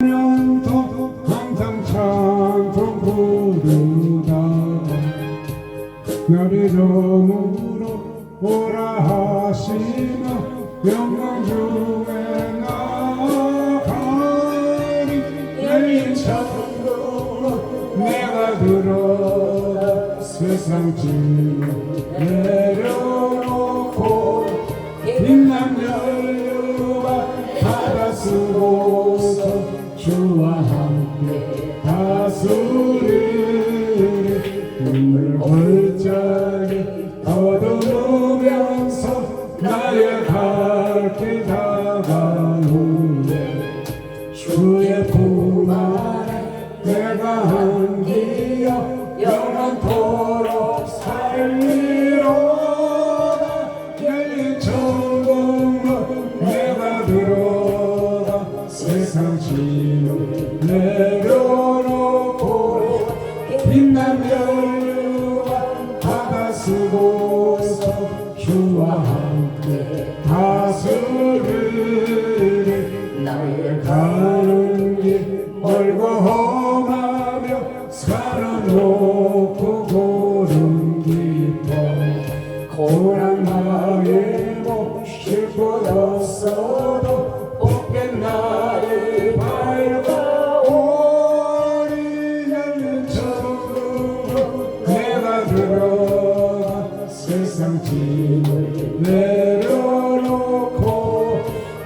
년도 항상 찬송 부르다 나를 저물어 오라 하시며 영광 중에 나아가리 열린 창으로 내가 들어가 세상 짐을 내려놓고 빛난 연료가 바다 쓰고서 주와 함께 다스리리 눈물 골짜기 더듬으면서 나의 갈 길 다가오네 주의 품 안에 내가 안기어 영원토록 살리로다 열린 천국문 내가 들어가 세상 짐을 내려놓고 빛난 연료와 바다 쓰고서 주와 함께 다스리리 나의 가는 길 멀고 험하며 살아놓고 고름 깊어 고난 나의 몸 싣고 졌어도 옥된 나의 밝아오리 열린 천국으로 내가 들어가 세상 짐을 내려놓고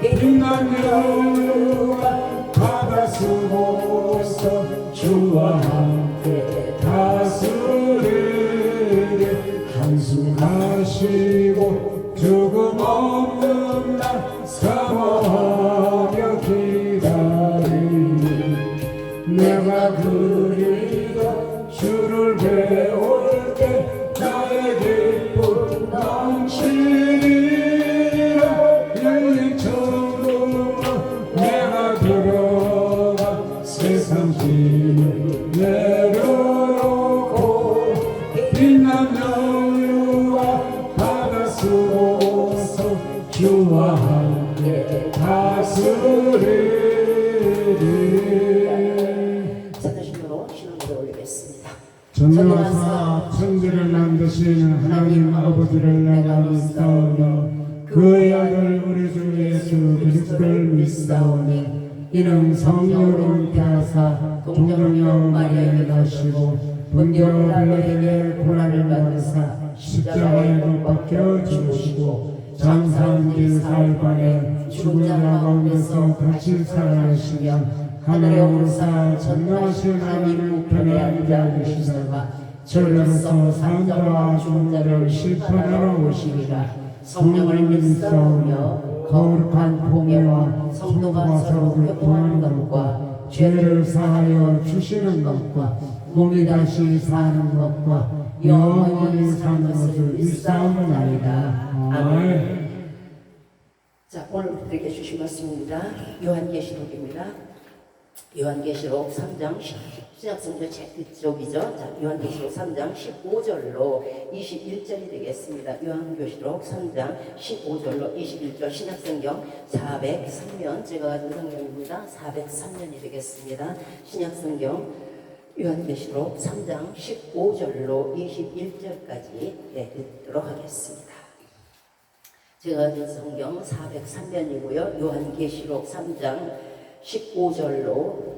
빛난 연료가 바다 쓰고서 주와 함께 다스리리 한숨하시고 죽음 없는 날 사모하며 기다리니 내가 그리고 주를 배울 때 나의 기쁨 넘치리라 열린 천국으로 내가 들어가 세상 짐을 내려놓고 빛난 연료와 바다 쓰고서 주와 함께 다스리리 자타심으로 신앙을 올리겠습니다. 전능하사 천지를 만드신 하나님 아버지를 내가 믿사오며 그의 아들 우리 주 예수 그리스도를 믿사오니 이는 성령으로 잉태하사 동정녀 마리아에게 나시고 본디오 빌라에게 고난을 받으사 십자가에 못 박혀 죽으시고 장사한 사흘간에 죽은 자 가운데서 다시 살아나시며 하늘에 오르사 전능하신 하나님 우편에 앉아 계시다가 저리로서 산자와 죽은 자를 심판하러 오시리라. 성령을 믿사오며 거룩한 공예와 성도가 서로 교통하는 것과 죄를 사하여 주시는 것과 몸이 다시 사는 것과 영원히 사는 것을 믿사옵나이다. 아멘. 자, 오늘 우리에게 주신 말씀입니다. 요한계시록입니다. 요한계시록 3장 신약성경 제 뒤쪽이죠. 자, 요한계시록 3장 15절로 21절이 되겠습니다. 요한계시록 3장 15절로 21절 신약성경 403면 제가 가진 성경입니다. 403면이 되겠습니다. 신약성경 요한계시록 3장 15절로 21절까지 읽도록 하겠습니다. 제가 가진 성경 403면이고요. 요한계시록 3장 15절로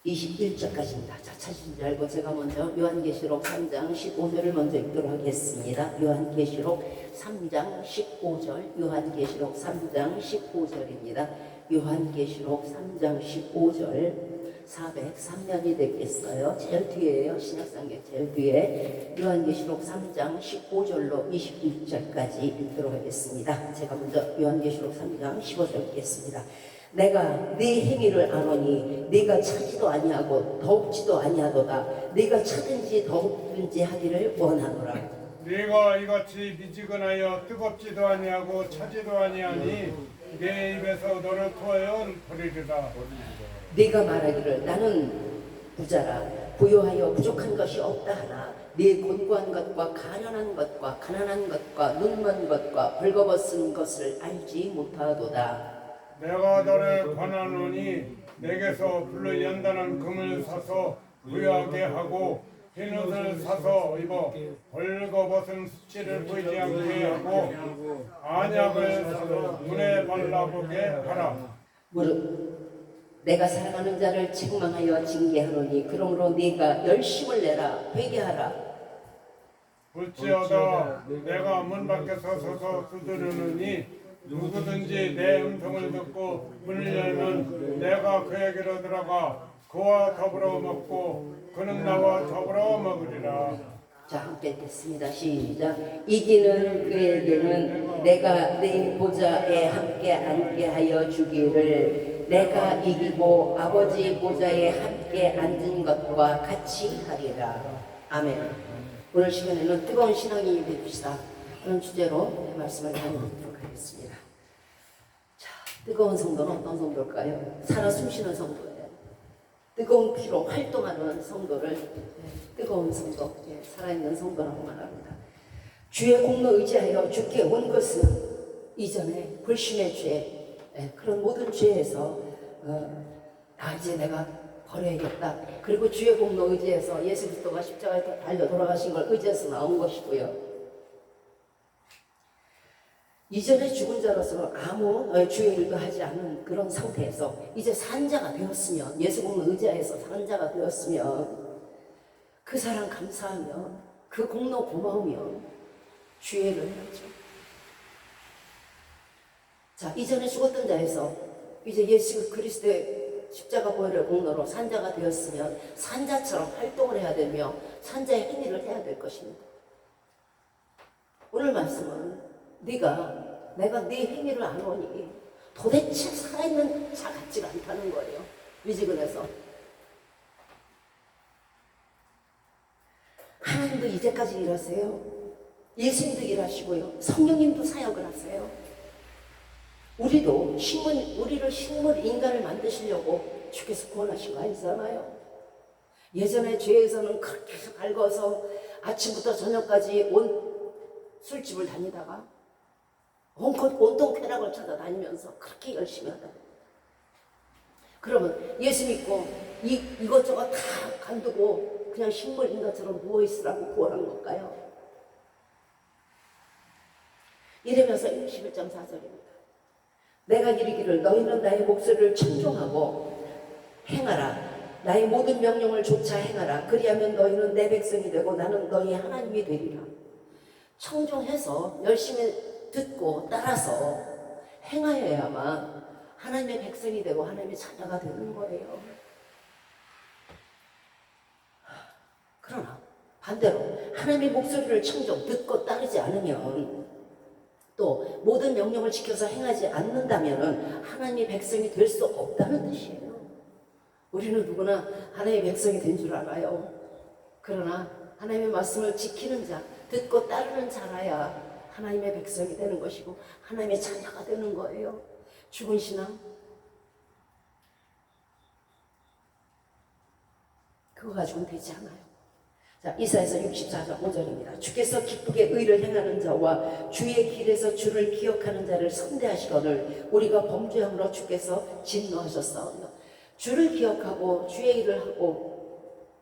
21절까지입니다. 자, 찾으신 줄 알고 제가 먼저 요한계시록 3장 15절을 먼저 읽도록 하겠습니다. 요한계시록 3장 15절, 요한계시록 3장 15절입니다. 요한계시록 3장 15절 403면이 되겠어요. 제일 뒤에요. 신약성경 제일 뒤에 요한계시록 3장 15절로 21절까지 읽도록 하겠습니다. 제가 먼저 요한계시록 3장 15절 읽겠습니다. 내가 네 행위를 아노니 네가 차지도 아니하고 더욱지도 아니하도다. 네가 차든지 더욱든지 하기를 원하노라. 네가 이같이 미지근하여 뜨겁지도 아니하고 차지도 아니하니 내 입에서 너를 토하여 버리리라. 네가 말하기를 나는 부자라 부유하여 부족한 것이 없다 하나 네 곤고한 것과 가난한 것과 가난한 것과 눈먼 것과 벌거벗은 것을 알지 못하도다. 내가 너를 권하노니 내게서 불로 연단한 금을 사서 부여하게 하고 흰 옷을 사서 입어 벌거벗은 수치를 보이지 않게 하고 안약을 사서 눈에 발라보게 하라. 무릇 내가 사랑하는 자를 책망하여 징계하노니 그러므로 네가 열심을 내라 회개하라. 볼지어다 내가 문 밖에 서서 두드리느니 누구든지 내 음성을 듣고 문을 열면 내가 그에게로 들어가 그와 더불어 먹고 그는 나와 더불어 먹으리라. 자, 함께 읽겠습니다. 시작. 이기는 그에게는 내가 내 보좌에 함께 앉게 하여 주기를 내가 이기고 아버지 보좌에 함께 앉은 것과 같이 하리라. 아멘. 오늘 시간에는 뜨거운 신앙이 되십시다. 그런 주제로 말씀을 나누도록 하겠습니다. 자, 뜨거운 성도는 어떤 성도일까요? 살아 숨쉬는 성도예요. 뜨거운 피로 활동하는 성도를 뜨거운 성도, 살아있는 성도라고 말합니다. 주의 공로 의지하여 주께 온 것은 이전에 불신의 죄, 그런 모든 죄에서 이제 내가 버려야겠다. 그리고 주의 공로 의지해서 예수 그리스도가 십자가에 달려 돌아가신 걸 의지해서 나온 것이고요. 이전에 죽은 자로서 아무 주의 일도 하지 않은 그런 상태에서 이제 산자가 되었으면, 예수 공로 의지해서 산자가 되었으면 그 사랑 감사하며 그 공로 고마우며 주의 일을 해야죠. 자, 이전에 죽었던 자에서 이제 예수 그리스도의 십자가 보혈의 공로로 산자가 되었으면 산자처럼 활동을 해야 되며 산자의 행위를 해야 될 것입니다. 오늘 말씀은 내가 네 행위를 안 오니 도대체 살아있는 자 같지가 않다는 거예요. 미지근해서. 하나님도 이제까지 일하세요. 예수님도 일하시고요. 성령님도 사역을 하세요. 우리를 식물 인간을 만드시려고 주께서 구원하신 거 아니잖아요. 예전에 죄에서는 그렇게 밝아서 아침부터 저녁까지 온 술집을 다니다가 온통 쾌락을 찾아다니면서 그렇게 열심히 하다. 그러면 예수 믿고 이것저것 다 간두고 그냥 식물 인간처럼 누워있으라고 구원한 걸까요? 이러면서 11장 4절입니다. 내가 이르기를 너희는 나의 목소리를 청종하고 행하라. 나의 모든 명령을 조차 행하라. 그리하면 너희는 내 백성이 되고 나는 너희의 하나님이 되리라. 청종해서 열심히 듣고 따라서 행하여야만 하나님의 백성이 되고 하나님의 자녀가 되는 거예요. 그러나 반대로 하나님의 목소리를 청종, 듣고 따르지 않으면, 또 모든 명령을 지켜서 행하지 않는다면 하나님의 백성이 될 수 없다는 뜻이에요. 우리는 누구나 하나님의 백성이 된 줄 알아요. 그러나 하나님의 말씀을 지키는 자, 듣고 따르는 자라야 하나님의 백성이 되는 것이고 하나님의 자녀가 되는 거예요. 죽은 신앙, 그거 가지고는 되지 않아요. 자, 이사야서 64장 5절입니다. 주께서 기쁘게 의를 행하는 자와 주의 길에서 주를 기억하는 자를 선대하시거늘 우리가 범죄함으로 주께서 진노하셨사오며. 주를 기억하고 주의 일을 하고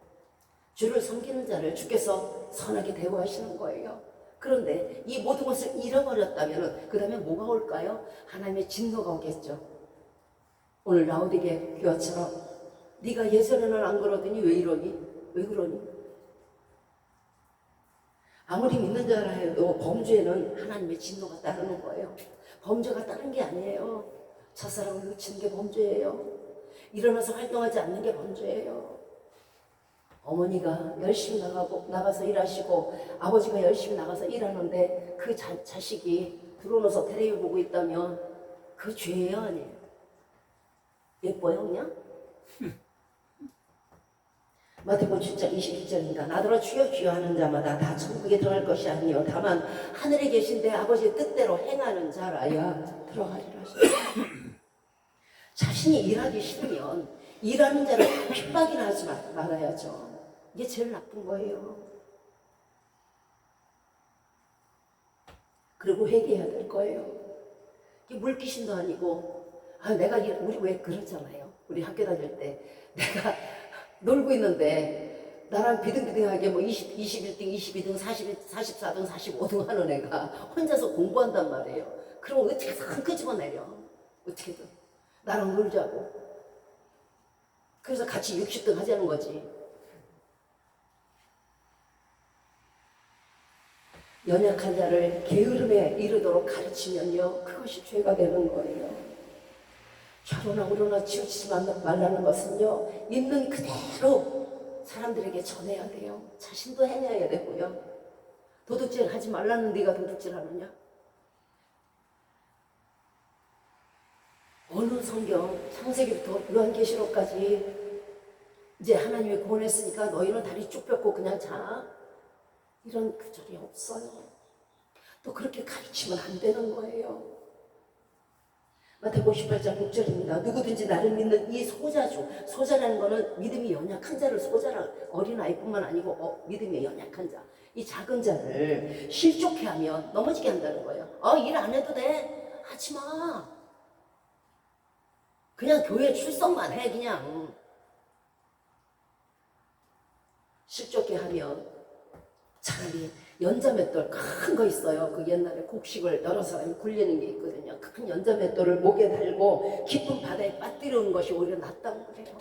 주를 섬기는 자를 주께서 선하게 대우하시는 거예요. 그런데 이 모든 것을 잃어버렸다면 그 다음에 뭐가 올까요? 하나님의 진노가 오겠죠. 오늘 라오디게 교회처럼 네가 예전에는 안 그러더니 왜 이러니? 왜 그러니? 아무리 믿는 자라 해도 범죄에는 하나님의 진노가 따르는 거예요. 범죄가 따른 게 아니에요. 첫사랑을 놓치는 게 범죄예요. 일어나서 활동하지 않는 게 범죄예요. 어머니가 열심히 나가서 일하시고 아버지가 열심히 나가서 일하는데 그 자식이 들어오면서 텔레비 보고 있다면 그 죄예요, 아니에요? 예뻐요, 그냥? 마태복음 7장 22절입니다. 나더러 주여 주여 하는 자마다 다 천국에 들어갈 것이 아니요 다만 하늘에 계신 내 아버지의 뜻대로 행하는 자라야 들어가리라 하셨습니다. 자신이 일하기 싫으면 일하는 자를 핍박이나 하지 말아야죠. 이게 제일 나쁜 거예요. 그리고 회개해야 될 거예요. 이게 물귀신도 아니고 우리 왜 그러잖아요. 우리 학교 다닐 때 내가 놀고 있는데 나랑 비등비등하게 뭐 21등, 22등, 44등, 45등 하는 애가 혼자서 공부한단 말이에요. 그럼 어떻게든 끄집어내려. 어떻게든. 나랑 놀자고. 그래서 같이 60등 하자는 거지. 연약한 자를 게으름에 이르도록 가르치면요, 그것이 죄가 되는 거예요. 결혼하거나 치우치지 말라는 것은요, 있는 그대로 사람들에게 전해야 돼요. 자신도 해내야 되고요. 도둑질 하지 말라는 네가 도둑질 하느냐? 어느 성경, 창세기부터 요한계시록까지 이제 하나님이 구원했으니까 너희는 다리 쭉 펴고 그냥 자. 이런 구절이 없어요. 또 그렇게 가르치면 안 되는 거예요. 마태복음 18장 6절입니다. 누구든지 나를 믿는 이 소자주, 소자라는 거는 믿음이 연약한 자를 소자라, 어린아이뿐만 아니고 믿음이 연약한 자, 이 작은 자를 실족해 하면 넘어지게 한다는 거예요. 일 안 해도 돼. 하지 마. 그냥 교회 출석만 해. 그냥 실족해 하면 차라리 연자맷돌 큰 거 있어요. 그 옛날에 곡식을 여러 사람이 굴리는 게 있거든요. 큰 연자맷돌을 목에 달고 깊은 바다에 빠뜨리는 것이 오히려 낫다고 그래요.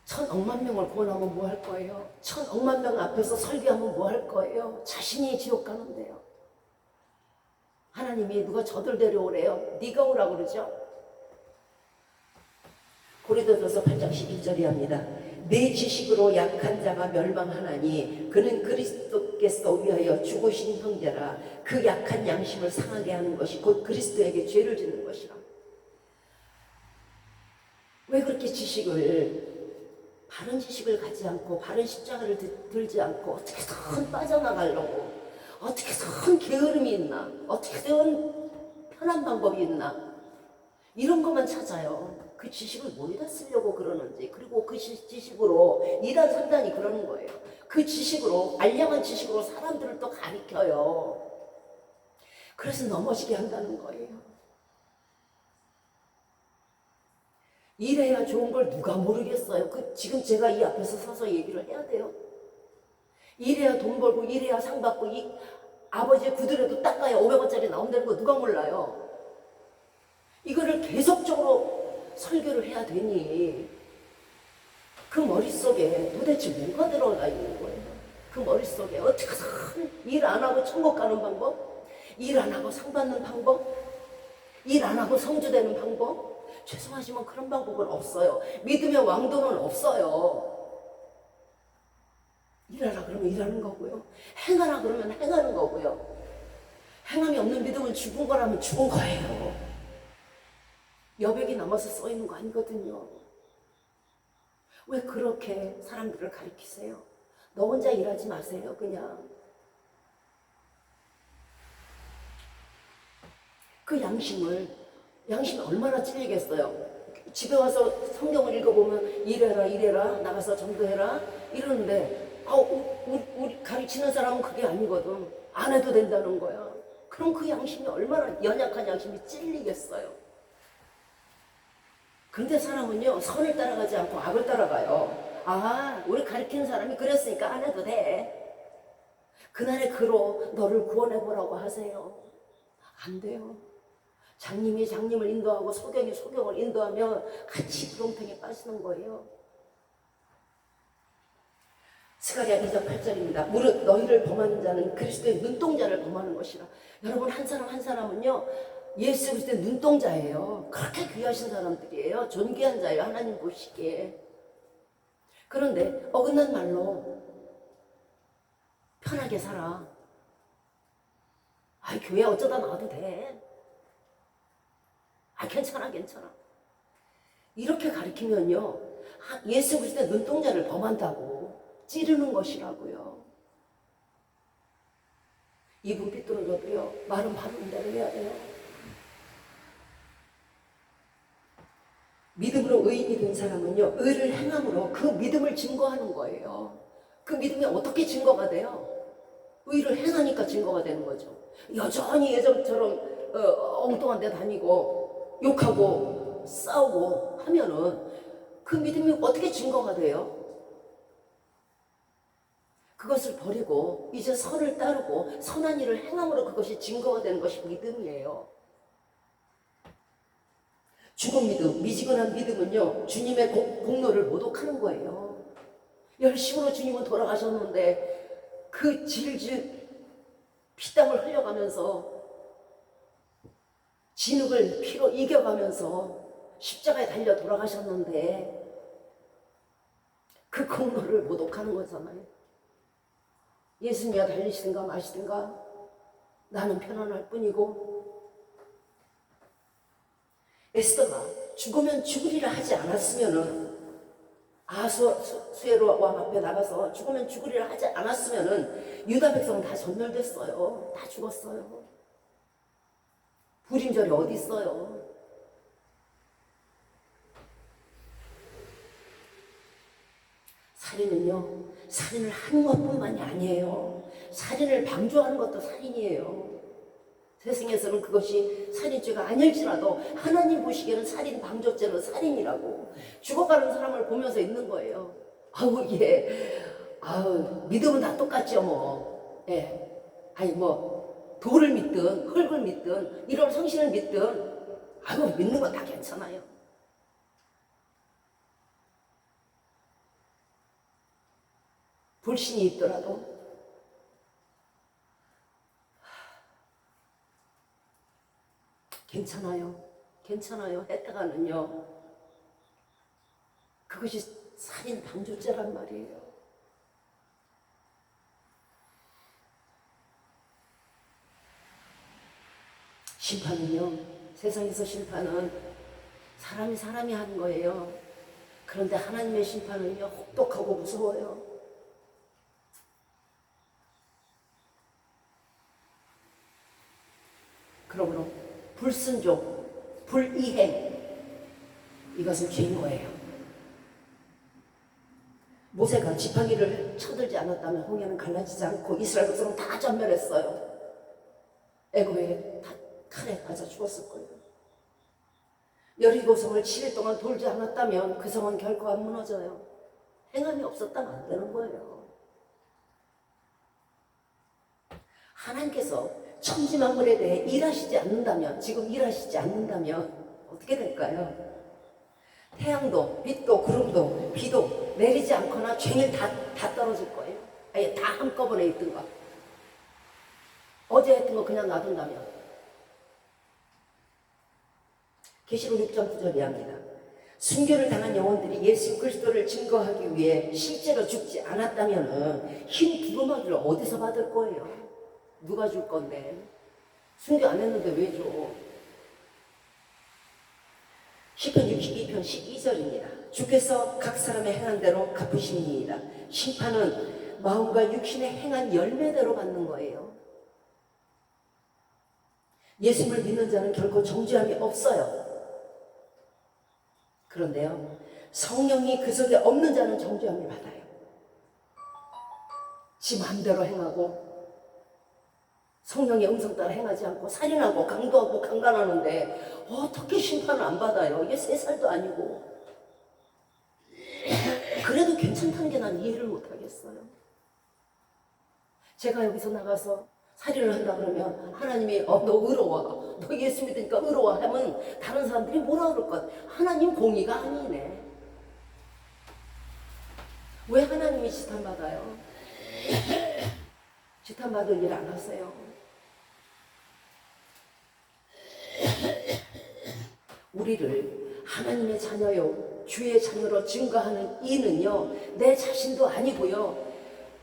1,000억만 명을 구원하면 뭐 할 거예요? 1,000억만 명 앞에서 설교하면 뭐 할 거예요? 자신이 지옥 가는데요. 하나님이 누가 저들 데려오래요? 네가 오라고 그러죠? 고린도전서 8장 12절이 합니다. 내 지식으로 약한 자가 멸망하나니 그는 그리스도께서 위하여 죽으신 형제라. 그 약한 양심을 상하게 하는 것이 곧 그리스도에게 죄를 짓는 것이라. 왜 그렇게 바른 지식을 가지 않고 바른 십자가를 들지 않고 어떻게든 빠져나가려고, 어떻게든 게으름이 있나, 어떻게든 편한 방법이 있나, 이런 것만 찾아요. 그 지식을 뭐에다 쓰려고 그러는지, 그리고 그 지식으로 이단 산단이 그러는 거예요. 그 지식으로, 알량한 지식으로 사람들을 또 가리켜요. 그래서 넘어지게 한다는 거예요. 이래야 좋은 걸 누가 모르겠어요. 지금 제가 이 앞에서 서서 얘기를 해야 돼요. 이래야 돈 벌고, 이래야 상 받고, 아버지의 구두라도 닦아야 500원짜리 나온다는 거 누가 몰라요. 이거를 계속적으로 설교를 해야 되니 그 머릿속에 도대체 뭐가 들어가 있는 거예요? 그 머릿속에 어떻게든 일 안 하고 천국 가는 방법? 일 안 하고 상 받는 방법? 일 안 하고 성주되는 방법? 죄송하지만 그런 방법은 없어요. 믿음의 왕도는 없어요. 일하라 그러면 일하는 거고요. 행하라 그러면 행하는 거고요. 행함이 없는 믿음은 죽은 거라면 죽은 거예요. 여백이 남아서 써 있는 거 아니거든요. 왜 그렇게 사람들을 가리키세요? 너 혼자 일하지 마세요. 그냥 그 양심이 얼마나 찔리겠어요. 집에 와서 성경을 읽어보면 이래라 나가서 전도해라 이러는데 우리 가르치는 사람은 그게 아니거든. 안 해도 된다는 거야. 그럼 그 양심이 얼마나 연약한 양심이 찔리겠어요. 근데 사람은요, 선을 따라가지 않고 악을 따라가요. 우리 가르치는 사람이 그랬으니까 안 해도 돼. 그날의 그로 너를 구원해보라고 하세요. 안 돼요. 장님이 장님을 인도하고 소경이 소경을 인도하면 같이 구렁텅이에 빠지는 거예요. 스가랴 2장 8절입니다. 무릇 너희를 범하는 자는 그리스도의 눈동자를 범하는 것이라. 여러분 한 사람 한 사람은요, 예수 그리스도의 눈동자예요. 그렇게 귀하신 사람들이에요. 존귀한 자예요. 하나님 보시기에. 그런데 어긋난 말로 편하게 살아. 교회 어쩌다 나와도 돼. 괜찮아. 이렇게 가르치면요, 예수 그리스도의 눈동자를 범한다고 찌르는 것이라고요. 입은 삐뚤어져도요, 말은 바른 대로 해야 돼요. 믿음으로 의인이 된 사람은요, 의를 행함으로 그 믿음을 증거하는 거예요. 그 믿음이 어떻게 증거가 돼요? 의를 행하니까 증거가 되는 거죠. 여전히 예전처럼 엉뚱한 데 다니고 욕하고 싸우고 하면은 그 믿음이 어떻게 증거가 돼요? 그것을 버리고 이제 선을 따르고 선한 일을 행함으로 그것이 증거가 되는 것이 믿음이에요. 죽은 믿음, 미지근한 믿음은요, 주님의 공로를 모독하는 거예요. 열심으로 주님은 돌아가셨는데 그 질질 피땀을 흘려가면서 진흙을 피로 이겨가면서 십자가에 달려 돌아가셨는데 그 공로를 모독하는 거잖아요. 예수님이 달리시든가 마시든가 나는 편안할 뿐이고, 에스더가 죽으면 죽으리라 하지 않았으면은, 아수에로 왕 앞에 나가서 죽으면 죽으리라 하지 않았으면은 유다 백성은 다 전멸됐어요. 다 죽었어요. 불임절이 어디 있어요? 살인은요, 살인을 하는 것뿐만이 아니에요. 살인을 방조하는 것도 살인이에요. 세상에서는 그것이 살인죄가 아닐지라도 하나님 보시기에는 살인 방조죄는 살인이라고 죽어가는 사람을 보면서 있는 거예요. 아우, 예. 아우, 믿음은 다 똑같죠, 뭐. 예. 아니, 뭐, 돌을 믿든, 흙을 믿든, 이런 성신을 믿든, 아유, 믿는 건 다 괜찮아요. 불신이 있더라도 괜찮아요. 괜찮아요. 했다가는요, 그것이 살인 방조죄란 말이에요. 심판은요, 세상에서 심판은 사람이 하는 거예요. 그런데 하나님의 심판은요, 혹독하고 무서워요. 그러므로 불순종, 불이행, 이것은 죄인 거예요. 모세가 지팡이를 쳐들지 않았다면 홍해는 갈라지지 않고 이스라엘 백성은 다 전멸했어요. 애굽에 다 칼에 맞아 죽었을 거예요. 여리고 성을 7일 동안 돌지 않았다면 그 성은 결코 안 무너져요. 행함이 없었다면 안 되는 거예요. 하나님께서 천지만물에 대해 일하시지 않는다면, 지금 일하시지 않는다면 어떻게 될까요? 태양도, 빛도, 구름도, 비도 내리지 않거나 종일 다 떨어질 거예요. 아예 다 한꺼번에 있든가. 어제 했던 거 그냥 놔둔다면. 계시록 6장 9절 이하입니다. 순교를 당한 영혼들이 예수 그리스도를 증거하기 위해 실제로 죽지 않았다면 흰 두루마기를 어디서 받을 거예요? 누가 줄 건데? 순교 안 했는데 왜 줘? 시편 62편 12절입니다. 주께서 각 사람의 행한 대로 갚으시니이다. 심판은 마음과 육신의 행한 열매대로 받는 거예요. 예수를 믿는 자는 결코 정죄함이 없어요. 그런데요, 성령이 그 속에 없는 자는 정죄함을 받아요. 지 마음대로 행하고 성령의 음성 따라 행하지 않고 살인하고 강도하고 강간하는데 어떻게 심판을 안 받아요? 이게 3살도 아니고. 그래도 괜찮다는 게 난 이해를 못하겠어요. 제가 여기서 나가서 살인을 한다 그러면 하나님이 너 의로워, 너 예수 믿으니까 의로워 하면 다른 사람들이 뭐라 그럴 것 같아? 하나님 공의가 아니네. 왜 하나님이 지탄받아요? 지탄받을 일 안 하세요. 우리를 하나님의 자녀요, 주의 자녀로 증거하는 이는요, 내 자신도 아니고요,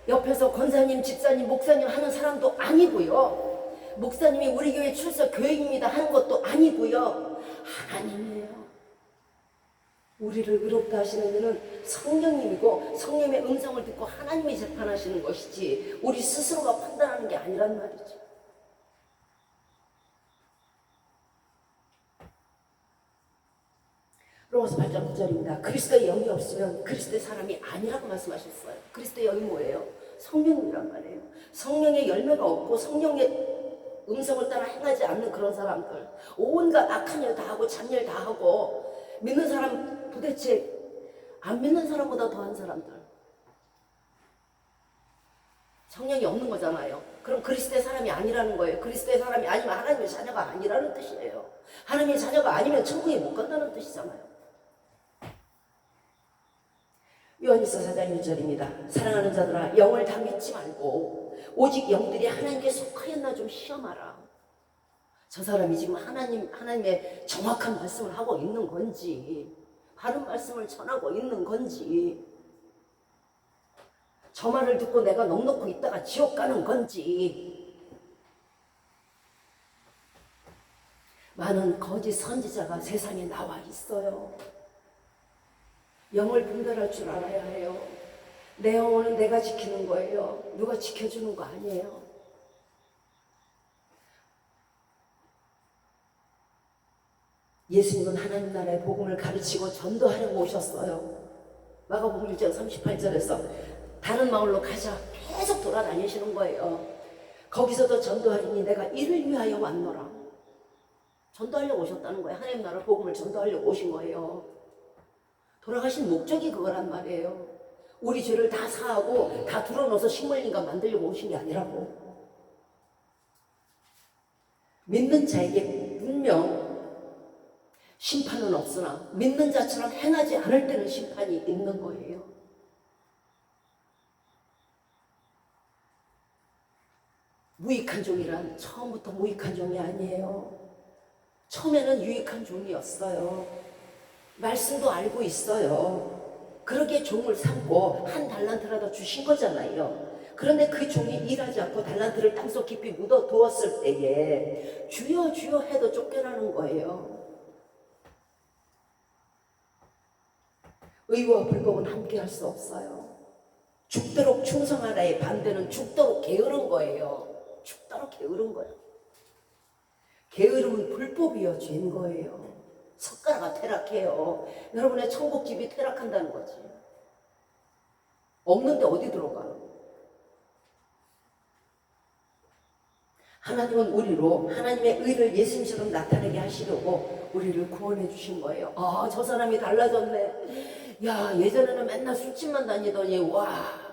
옆에서 권사님, 집사님, 목사님 하는 사람도 아니고요, 목사님이 우리 교회 출석 교인입니다 하는 것도 아니고요, 하나님이에요. 우리를 의롭다 하시는 이는 성령님이고 성령의 음성을 듣고 하나님이 재판하시는 것이지 우리 스스로가 판단하는 게 아니란 말이죠. 로마서 8장 9절입니다. 그리스도의 영이 없으면 그리스도의 사람이 아니라고 말씀하셨어요. 그리스도의 영이 뭐예요? 성령이란 말이에요. 성령의 열매가 없고 성령의 음성을 따라 행하지 않는 그런 사람들, 온갖 악한 일 다 하고 잡일 다 하고, 믿는 사람 도대체 안 믿는 사람보다 더한 사람들, 성령이 없는 거잖아요. 그럼 그리스도의 사람이 아니라는 거예요. 그리스도의 사람이 아니면 하나님의 자녀가 아니라는 뜻이에요. 하나님의 자녀가 아니면 천국에 못 간다는 뜻이잖아요. 요한일서 4장 1절입니다. 사랑하는 자들아, 영을 다 믿지 말고 오직 영들이 하나님께 속하였나 좀 시험하라. 저 사람이 지금 하나님의 정확한 말씀을 하고 있는 건지, 바른 말씀을 전하고 있는 건지, 저 말을 듣고 내가 넉넉히 있다가 지옥 가는 건지. 많은 거짓 선지자가 세상에 나와 있어요. 영을 분별할 줄 알아야 해요. 내 영혼은 내가 지키는 거예요. 누가 지켜주는 거 아니에요. 예수님은 하나님 나라의 복음을 가르치고 전도하려고 오셨어요. 마가복음 1장 38절에서 다른 마을로 가자 계속 돌아다니시는 거예요. 거기서도 전도하리니 내가 이를 위하여 왔노라. 전도하려고 오셨다는 거예요. 하나님 나라 복음을 전도하려고 오신 거예요. 돌아가신 목적이 그거란 말이에요. 우리 죄를 다 사하고 다 둘러넣어서 식물인간 만들려고 오신 게 아니라고. 믿는 자에게 분명 심판은 없으나 믿는 자처럼 행하지 않을 때는 심판이 있는 거예요. 무익한 종이란 처음부터 무익한 종이 아니에요. 처음에는 유익한 종이었어요. 말씀도 알고 있어요. 그러기에 종을 삼고 한 달란트라도 주신 거잖아요. 그런데 그 종이 일하지 않고 달란트를 땅속 깊이 묻어두었을 때에 주여 주여 해도 쫓겨나는 거예요. 의와 불법은 함께 할 수 없어요. 죽도록 충성하라의 반대는 죽도록 게으른 거예요. 죽도록 게으른 거예요. 게으름은 불법이요, 죄인 거예요. 석가라가 퇴락해요. 여러분의 천국집이 퇴락한다는 거지. 없는데 어디 들어가? 하나님은 우리로 하나님의 의를 예수님처럼 나타내게 하시려고 우리를 구원해 주신 거예요. 아, 저 사람이 달라졌네. 야, 예전에는 맨날 술집만 다니더니 와,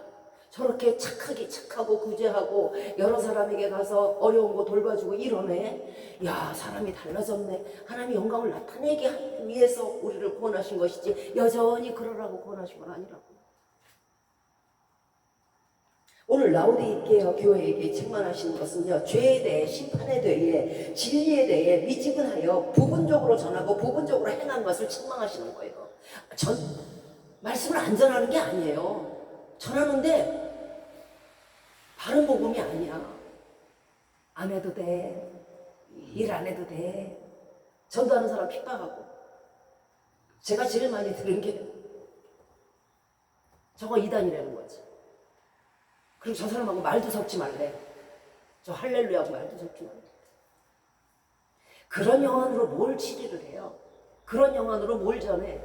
저렇게 착하고 구제하고 여러 사람에게 가서 어려운 거 돌봐주고 이러네. 야, 사람이 달라졌네. 하나님이 영광을 나타내기 위해서 우리를 구원하신 것이지 여전히 그러라고 구원하신 건 아니라고. 오늘 라오디게아 교회에게 책망하시는 것은요, 죄에 대해, 심판에 대해, 진리에 대해 미지근하여 부분적으로 전하고 부분적으로 행한 것을 책망하시는 거예요. 말씀을 안 전하는 게 아니에요. 전하는데 바른 복음이 아니야. 안 해도 돼. 일 안 해도 돼. 전도하는 사람 핍박하고. 제가 제일 많이 들은 게 저거 이단이라는 거지. 그리고 저 사람하고 말도 섞지 말래. 저 할렐루야하고 말도 섞지 말래. 그런 영안으로 뭘 치리를 해요? 그런 영안으로 뭘 전해?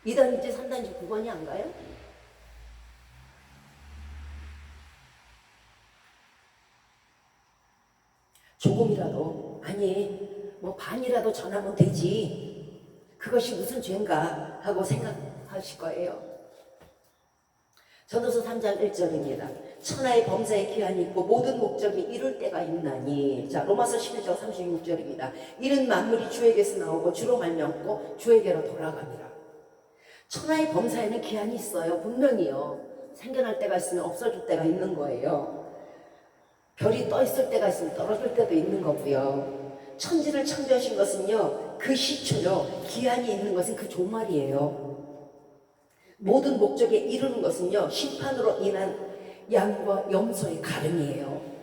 2단인지 3단인지 구간이 안 가요? 조금이라도, 아니 뭐 반이라도 전하면 되지, 그것이 무슨 죄인가 하고 생각하실 거예요. 전도서 3장 1절입니다. 천하의 범사에 기한이 있고 모든 목적이 이룰 때가 있나니. 자, 로마서 11장 36절입니다. 이는 만물이 주에게서 나오고 주로 말미암고 주에게로 돌아갑니다. 천하의 범사에는 기한이 있어요. 분명히요. 생겨날 때가 있으면 없어질 때가 있는 거예요. 별이 떠 있을 때가 있으면 떨어질 때도 있는 거고요. 천지를 창조하신 것은요, 그 시초요, 기한이 있는 것은 그 종말이에요. 모든 목적에 이루는 것은요, 심판으로 인한 양과 염소의 가름이에요.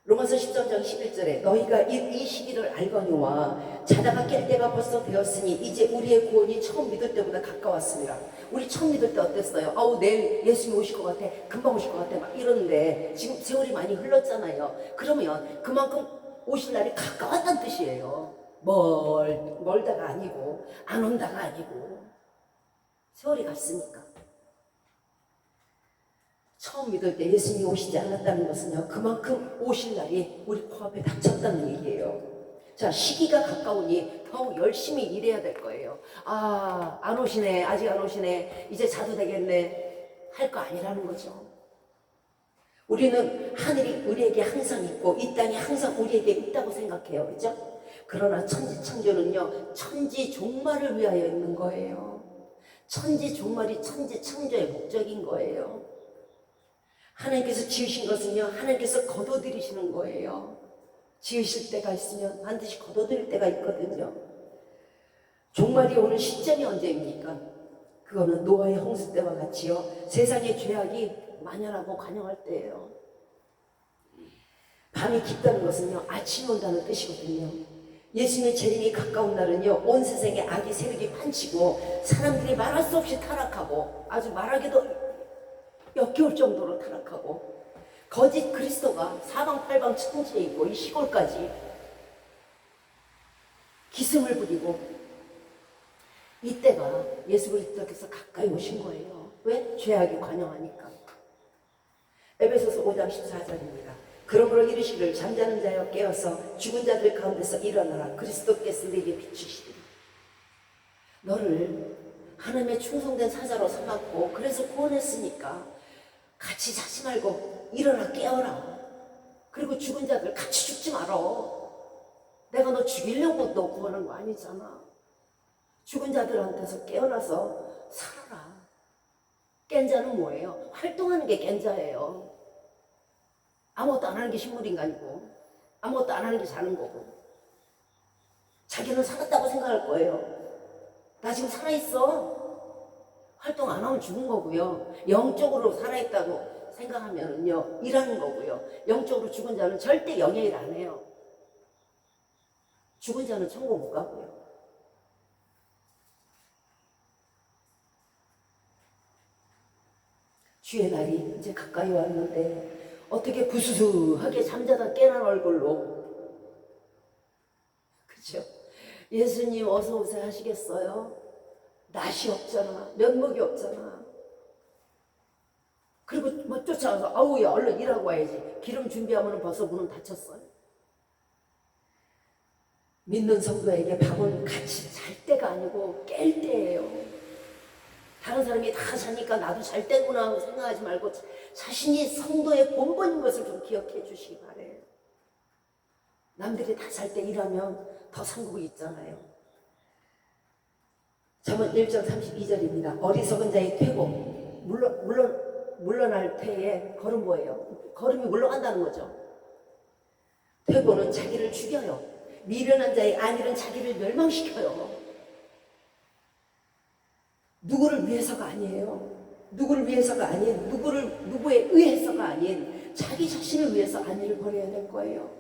로마서 13장 11절에 너희가 이 시기를 알거니와 자다가 깰 때가 벌써 되었으니 이제 우리의 구원이 처음 믿을 때보다 가까웠습니다. 우리 처음 믿을 때 어땠어요? 아우, 내일 예수님 오실 것 같아, 금방 오실 것 같아, 막 이러는데 지금 세월이 많이 흘렀잖아요. 그러면 그만큼 오실 날이 가까웠다는 뜻이에요. 멀다가 아니고 안 온다가 아니고 세월이 갔으니까. 처음 믿을 때 예수님이 오시지 않았다는 것은요, 그만큼 오실 날이 우리 코앞에 닥쳤다는 얘기예요. 자, 시기가 가까우니 더욱 열심히 일해야 될 거예요. 아, 안 오시네, 아직 안 오시네, 이제 자도 되겠네 할 거 아니라는 거죠. 우리는 하늘이 우리에게 항상 있고 이 땅이 항상 우리에게 있다고 생각해요. 그렇죠? 그러나 천지창조는요, 천지종말을 위하여 있는 거예요. 천지종말이 천지창조의 목적인 거예요. 하나님께서 지으신 것은요, 하나님께서 거둬들이시는 거예요. 지으실 때가 있으면 반드시 거둬들일 때가 있거든요. 종말이 오는 시점이 언제입니까? 그거는 노아의 홍수 때와 같이요, 세상의 죄악이 만연하고 관영할 때예요. 밤이 깊다는 것은요, 아침이 온다는 뜻이거든요. 예수님의 재림이 가까운 날은요, 온 세상에 악의 세력이 판치고 사람들이 말할 수 없이 타락하고, 아주 말하기도 역겨울 정도로 타락하고, 거짓 그리스도가 사방팔방 천지에 있고 이 시골까지 기승을 부리고, 이때가 예수 그리스도께서 가까이 오신 거예요. 왜? 죄악이 관영하니까. 에베소서 5장 14절입니다. 그러므로 이르시기를 잠자는 자여 깨어서 죽은 자들 가운데서 일어나라. 그리스도께서 네게 비추시리라. 너를 하나님의 충성된 사자로 삼았고 그래서 구원했으니까 같이 자지 말고 일어나 깨어라. 그리고 죽은 자들 같이 죽지 말아. 내가 너 죽이려고 너 구원한 거 아니잖아. 죽은 자들한테서 깨어나서 살아라. 깬 자는 뭐예요? 활동하는 게 깬 자예요. 아무것도 안 하는 게 식물인간이고 아무것도 안 하는 게 사는 거고, 자기는 살았다고 생각할 거예요. 나 지금 살아있어. 활동 안 하면 죽은 거고요. 영적으로 살아있다고 생각하면은요, 일하는 거고요. 영적으로 죽은 자는 절대 영의 일 안 해요. 죽은 자는 천국 못 가고요. 주의 날이 이제 가까이 왔는데 어떻게 부스스하게 잠자다 깨난 얼굴로, 그죠? 예수님 어서 오세요 하시겠어요? 낯이 없잖아. 면목이 없잖아. 그리고 뭐 쫓아가서 아우야 얼른 일하고 와야지. 기름 준비하면 벌써 문은 닫혔어요. 믿는 성도에게 밥은 같이 잘 때가 아니고 깰 때예요. 다른 사람이 다 자니까 나도 잘 때구나 하고 생각하지 말고 자신이 성도의 본분인 것을 좀 기억해 주시기 바래요. 남들이 다 잘 때 일하면 더 상급이 있잖아요. 잠언 1장 32절입니다. 어리석은 자의 퇴고 물러날 때에 걸음 뭐예요? 걸음이 물러간다는 거죠. 퇴고는 자기를 죽여요. 미련한 자의 안일은 자기를 멸망시켜요. 누구를 위해서가 아니에요. 누구를 위해서가 아닌, 누구에 의해서가 아닌 자기 자신을 위해서 안위를 버려야 될 거예요.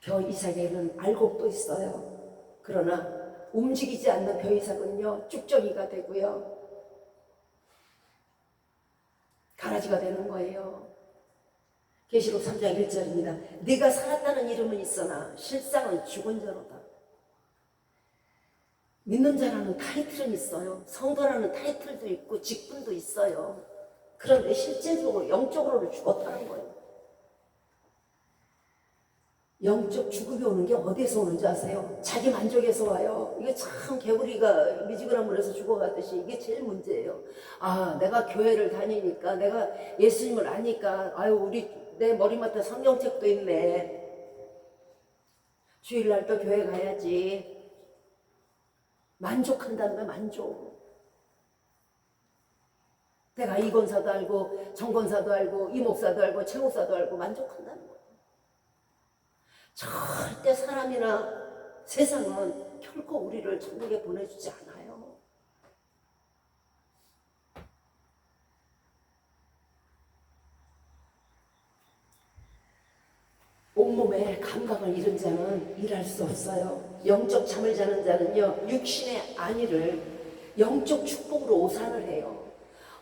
벼 이삭에는 알곡도 있어요. 그러나 움직이지 않는 벼 이삭은요, 쭉정이가 되고요, 가라지가 되는 거예요. 계시록 3장 1절입니다. 네가 살았다는 이름은 있으나 실상은 죽은 자로다. 믿는 자라는 타이틀은 있어요. 성도라는 타이틀도 있고 직분도 있어요. 그런데 실제적으로 영적으로는 죽었다는 거예요. 영적 죽음이 오는 게 어디에서 오는지 아세요? 자기 만족에서 와요. 이게 참 개구리가 미지근한 물에서 죽어가듯이 이게 제일 문제예요. 아, 내가 교회를 다니니까, 내가 예수님을 아니까, 아유, 내 머리맡에 성경책도 있네. 주일날 또 교회 가야지. 만족한다는 거야, 만족. 내가 이 권사도 알고 정 권사도 알고 이 목사도 알고 최 목사도 알고 만족한다는 거야. 절대 사람이나 세상은 결코 우리를 천국에 보내주지 않아요. 온몸에 감각을 잃은 자는 일할 수 없어요. 영적 잠을 자는 자는요, 육신의 안위를 영적 축복으로 오산을 해요.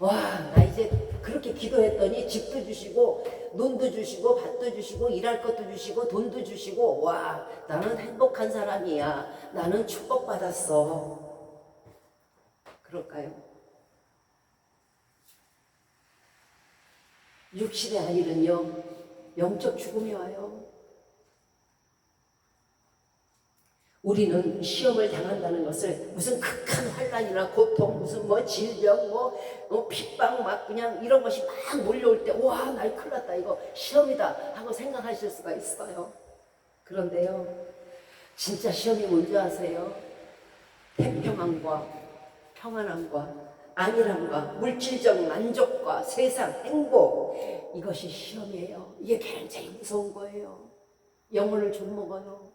와, 나 이제 그렇게 기도했더니 집도 주시고 논도 주시고 밭도 주시고 일할 것도 주시고 돈도 주시고, 와, 나는 행복한 사람이야. 나는 축복받았어. 그럴까요? 육신의 아이는요, 영적 죽음이 와요. 우리는 시험을 당한다는 것을 무슨 극한 환난이나 고통, 무슨 뭐 질병, 핍박 막 그냥 이런 것이 막 몰려올 때, 와, 나 큰일 났다, 이거 시험이다 하고 생각하실 수가 있어요. 그런데요, 진짜 시험이 뭔지 아세요? 태평함과 평안함과 안일함과 물질적 만족과 세상 행복, 이것이 시험이에요. 이게 굉장히 무서운 거예요. 영혼을 좀먹어요.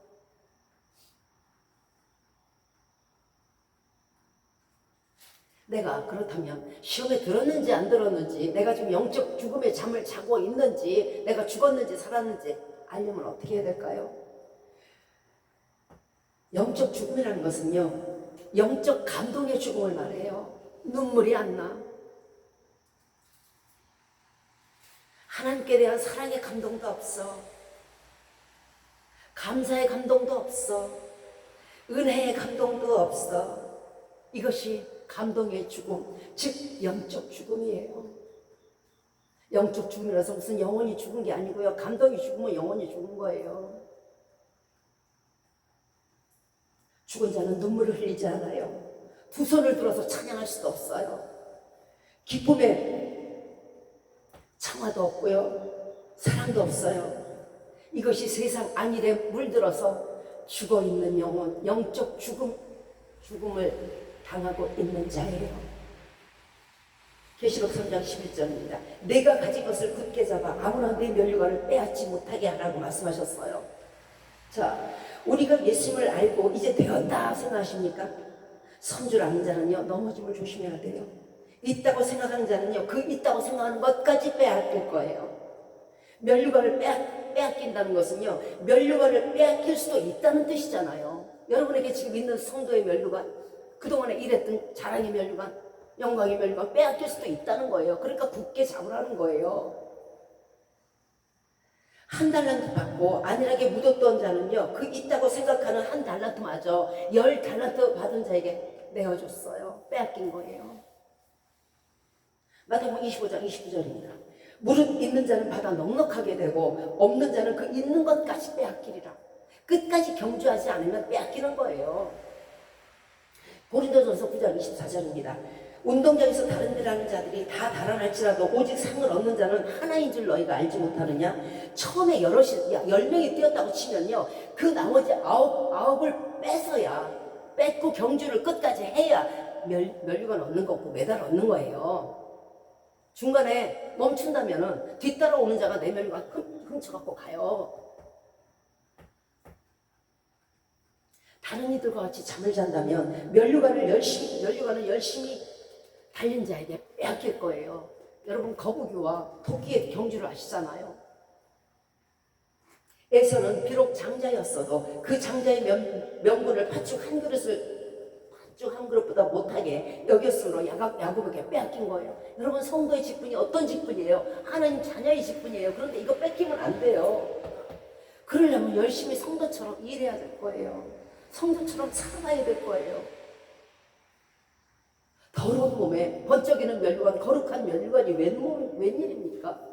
내가 그렇다면 시험에 들었는지 안 들었는지, 내가 지금 영적 죽음의 잠을 자고 있는지, 내가 죽었는지 살았는지 알려면 어떻게 해야 될까요? 영적 죽음이라는 것은요, 영적 감동의 죽음을 말해요. 눈물이 안 나. 하나님께 대한 사랑의 감동도 없어. 감사의 감동도 없어. 은혜의 감동도 없어. 이것이 감동의 죽음, 즉 영적 죽음이에요. 영적 죽음이라서 무슨 영혼이 죽은 게 아니고요, 감동이 죽으면 영혼이 죽은 거예요. 죽은 자는 눈물을 흘리지 않아요. 두 손을 들어서 찬양할 수도 없어요. 기쁨의 창화도 없고요, 사랑도 없어요. 이것이 세상 안일에 물들어서 죽어있는 영혼, 영적 죽음을 당하고 있는 자예요. 계시록 3장 11절입니다. 내가 가진 것을 굳게 잡아 아무나 내 면류관을 빼앗지 못하게 하라고 말씀하셨어요. 자, 우리가 예수님을 알고 이제 되었다 생각하십니까? 선줄 아는 자는요, 넘어짐을 조심해야 돼요. 있다고 생각하는 자는요, 그 있다고 생각하는 것까지 빼앗길 거예요. 면류관을 빼앗긴다는 것은요, 면류관을 빼앗길 수도 있다는 뜻이잖아요. 여러분에게 지금 있는 성도의 면류관, 그동안에 일했던 자랑의 면류관, 영광의 면류관 빼앗길 수도 있다는 거예요. 그러니까 굳게 잡으라는 거예요. 한 달란트 받고 안일하게 묻었던 자는요, 그 있다고 생각하는 한 달란트마저 10달란트 받은 자에게 내어줬어요. 빼앗긴 거예요. 마태복음 25장 29절입니다. 무릇 있는 자는 받아 넉넉하게 되고 없는 자는 그 있는 것까지 빼앗기리라. 끝까지 경주하지 않으면 빼앗기는 거예요. 고린도전서 9장 24절입니다. 운동장에서 다른 데를 하는 자들이 다 달아날지라도 오직 상을 얻는 자는 하나인 줄 너희가 알지 못하느냐? 처음에 10명이 뛰었다고 치면요, 그 나머지 아홉을 뺏고 경주를 끝까지 해야 면류관 얻는 거고 메달 얻는 거예요. 중간에 멈춘다면은 뒤따라오는 자가 내 면류관 훔쳐갖고 가요. 다른 이들과 같이 잠을 잔다면 면류관을 열심히 달린 자에게 빼앗길 거예요. 여러분, 거북이와 토끼의 경주를 아시잖아요. 에서는 비록 장자였어도 그 장자의 명분을 팥죽 한 그릇보다 못하게 여겼으므로 야곱에게 빼앗긴 거예요. 여러분, 성도의 직분이 어떤 직분이에요? 하나님 자녀의 직분이에요. 그런데 이거 뺏기면 안 돼요. 그러려면 열심히 성도처럼 일해야 될 거예요. 성도처럼 살아가야 될 거예요. 더러운 몸에 번쩍이는 면류관, 거룩한 면류관이 웬일입니까?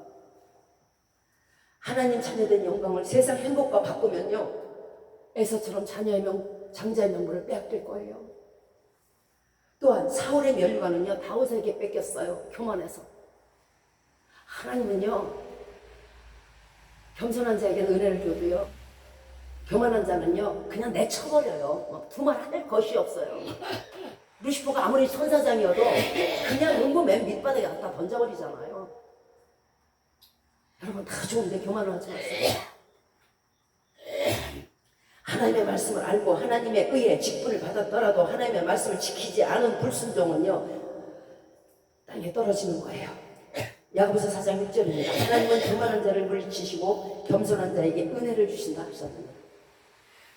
하나님 자녀된 영광을 세상 행복과 바꾸면요, 에서처럼 장자의 명분을 빼앗길 거예요. 또한 사울의 면류관은요, 다윗에게 뺏겼어요. 교만해서. 하나님은요, 겸손한 자에게는 은혜를 줘도요, 교만한 자는요, 그냥 내쳐버려요. 두말할 것이 없어요. 루시퍼가 아무리 천사장이어도 그냥 농구 맨 밑바닥에 갖다 던져버리잖아요. 여러분, 다 좋은데 교만하지 마세요. 하나님의 말씀을 알고 하나님의 의에 직분을 받았더라도 하나님의 말씀을 지키지 않은 불순종은요, 땅에 떨어지는 거예요. 야고보서 4장 6절입니다. 하나님은 교만한 자를 물리치시고 겸손한 자에게 은혜를 주신다 하셨습니다.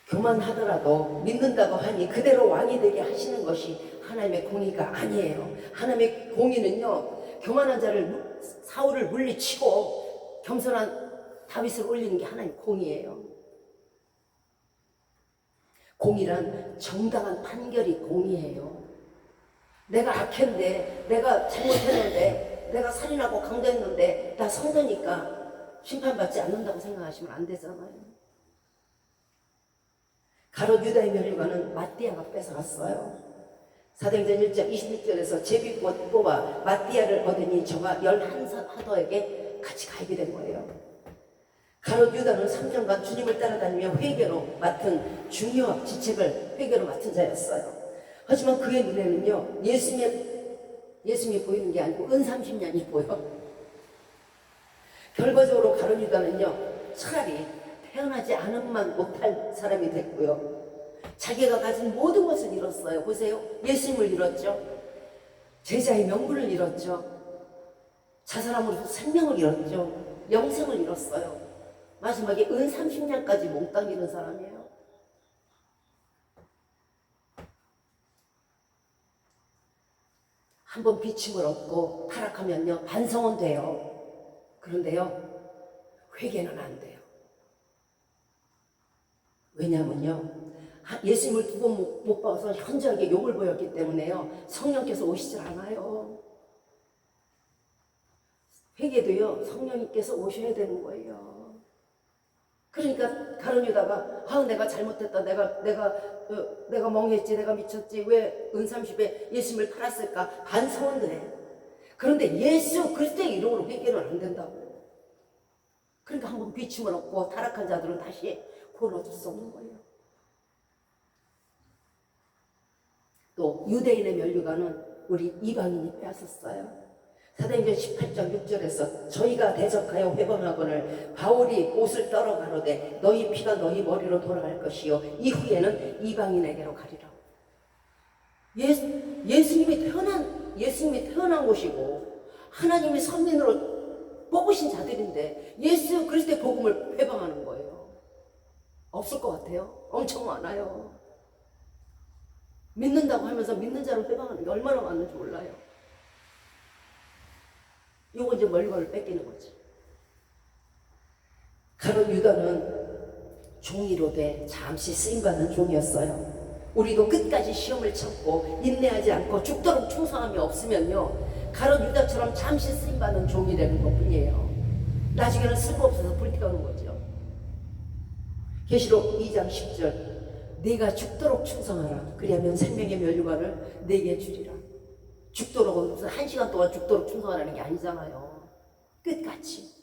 교만하더라도 믿는다고 하니 그대로 왕이 되게 하시는 것이 하나님의 공의가 아니에요. 하나님의 공의는요, 교만한 자를 사울을 물리치고 겸손한 다윗을 올리는 게 하나님의 공의예요. 공의란 정당한 판결이 공의예요. 내가 악했는데, 내가 잘못했는데 내가 살인하고 강도했는데 나 성도니까 심판받지 않는다고 생각하시면 안 되잖아요. 가롯 유다의 면류관은 마띠아가 뺏어갔어요. 사도행전 1장 26절에서 제비꽃 뽑아 마띠아를 얻으니 저가 11사도에게 같이 가입이 된 거예요. 가롯 유다는 3년간 주님을 따라다니며 회개로 맡은 중요한 지책을 회개로 맡은 자였어요. 하지만 그의 눈에는요, 예수님이 보이는 게 아니고 은 30년이 보여. 결과적으로 가롯 유다는요, 차라리 태어나지 않음만 못할 사람이 됐고요. 자기가 가진 모든 것을 잃었어요. 보세요. 예수님을 잃었죠. 제자의 명분을 잃었죠. 자사람으로서 생명을 잃었죠. 영생을 잃었어요. 마지막에 은 30년까지 몽땅 잃은 사람이에요. 한번 비침을 얻고 타락하면요, 반성은 돼요. 그런데요, 회개는 안 돼요. 왜냐면요, 예수님을 두 번 못 봐서 현저하게 욕을 보였기 때문에요, 성령께서 오시질 않아요. 회개도요, 성령님께서 오셔야 되는 거예요. 그러니까 가룟 유다가 내가 잘못했다, 내가 멍했지, 내가 미쳤지, 왜 은30에 예수님을 팔았을까 반성은 돼. 그런데 예수 그리스도의 이름으로 회개는 안 된다고. 그러니까 한번 비침을 얻고 타락한 자들은 다시 구원 얻을 수 없는 거예요. 또 유대인의 면류관은 우리 이방인이 빼앗았어요. 사도행전 18장 6절에서 저희가 대적하여 회방하거늘 바울이 옷을 떨어 가로되 너희 피가 너희 머리로 돌아갈 것이요 이후에는 이방인에게로 가리라. 예수님이 태어난 곳이고 하나님이 선민으로 뽑으신 자들인데 예수 그리스도의 복음을 회방하는 거예요. 없을 것 같아요? 엄청 많아요. 믿는다고 하면서 믿는 자를 회방하는 게 얼마나 많은지 몰라요. 이거 이제 멀거를 뺏기는 거지. 가롯 유다는 종이로 돼 잠시 쓰임받는 종이었어요. 우리도 끝까지 시험을 참고 인내하지 않고 죽도록 충성함이 없으면요, 가롯 유다처럼 잠시 쓰임받는 종이 되는 것뿐이에요. 나중에는 쓸모없어서 불태우는 거죠. 계시록 2장 10절 네가 죽도록 충성하라. 그리하면 생명의 면류관을 네게 주리라. 죽도록, 무슨 1시간 동안 죽도록 충성하라는 게 아니잖아요. 끝까지.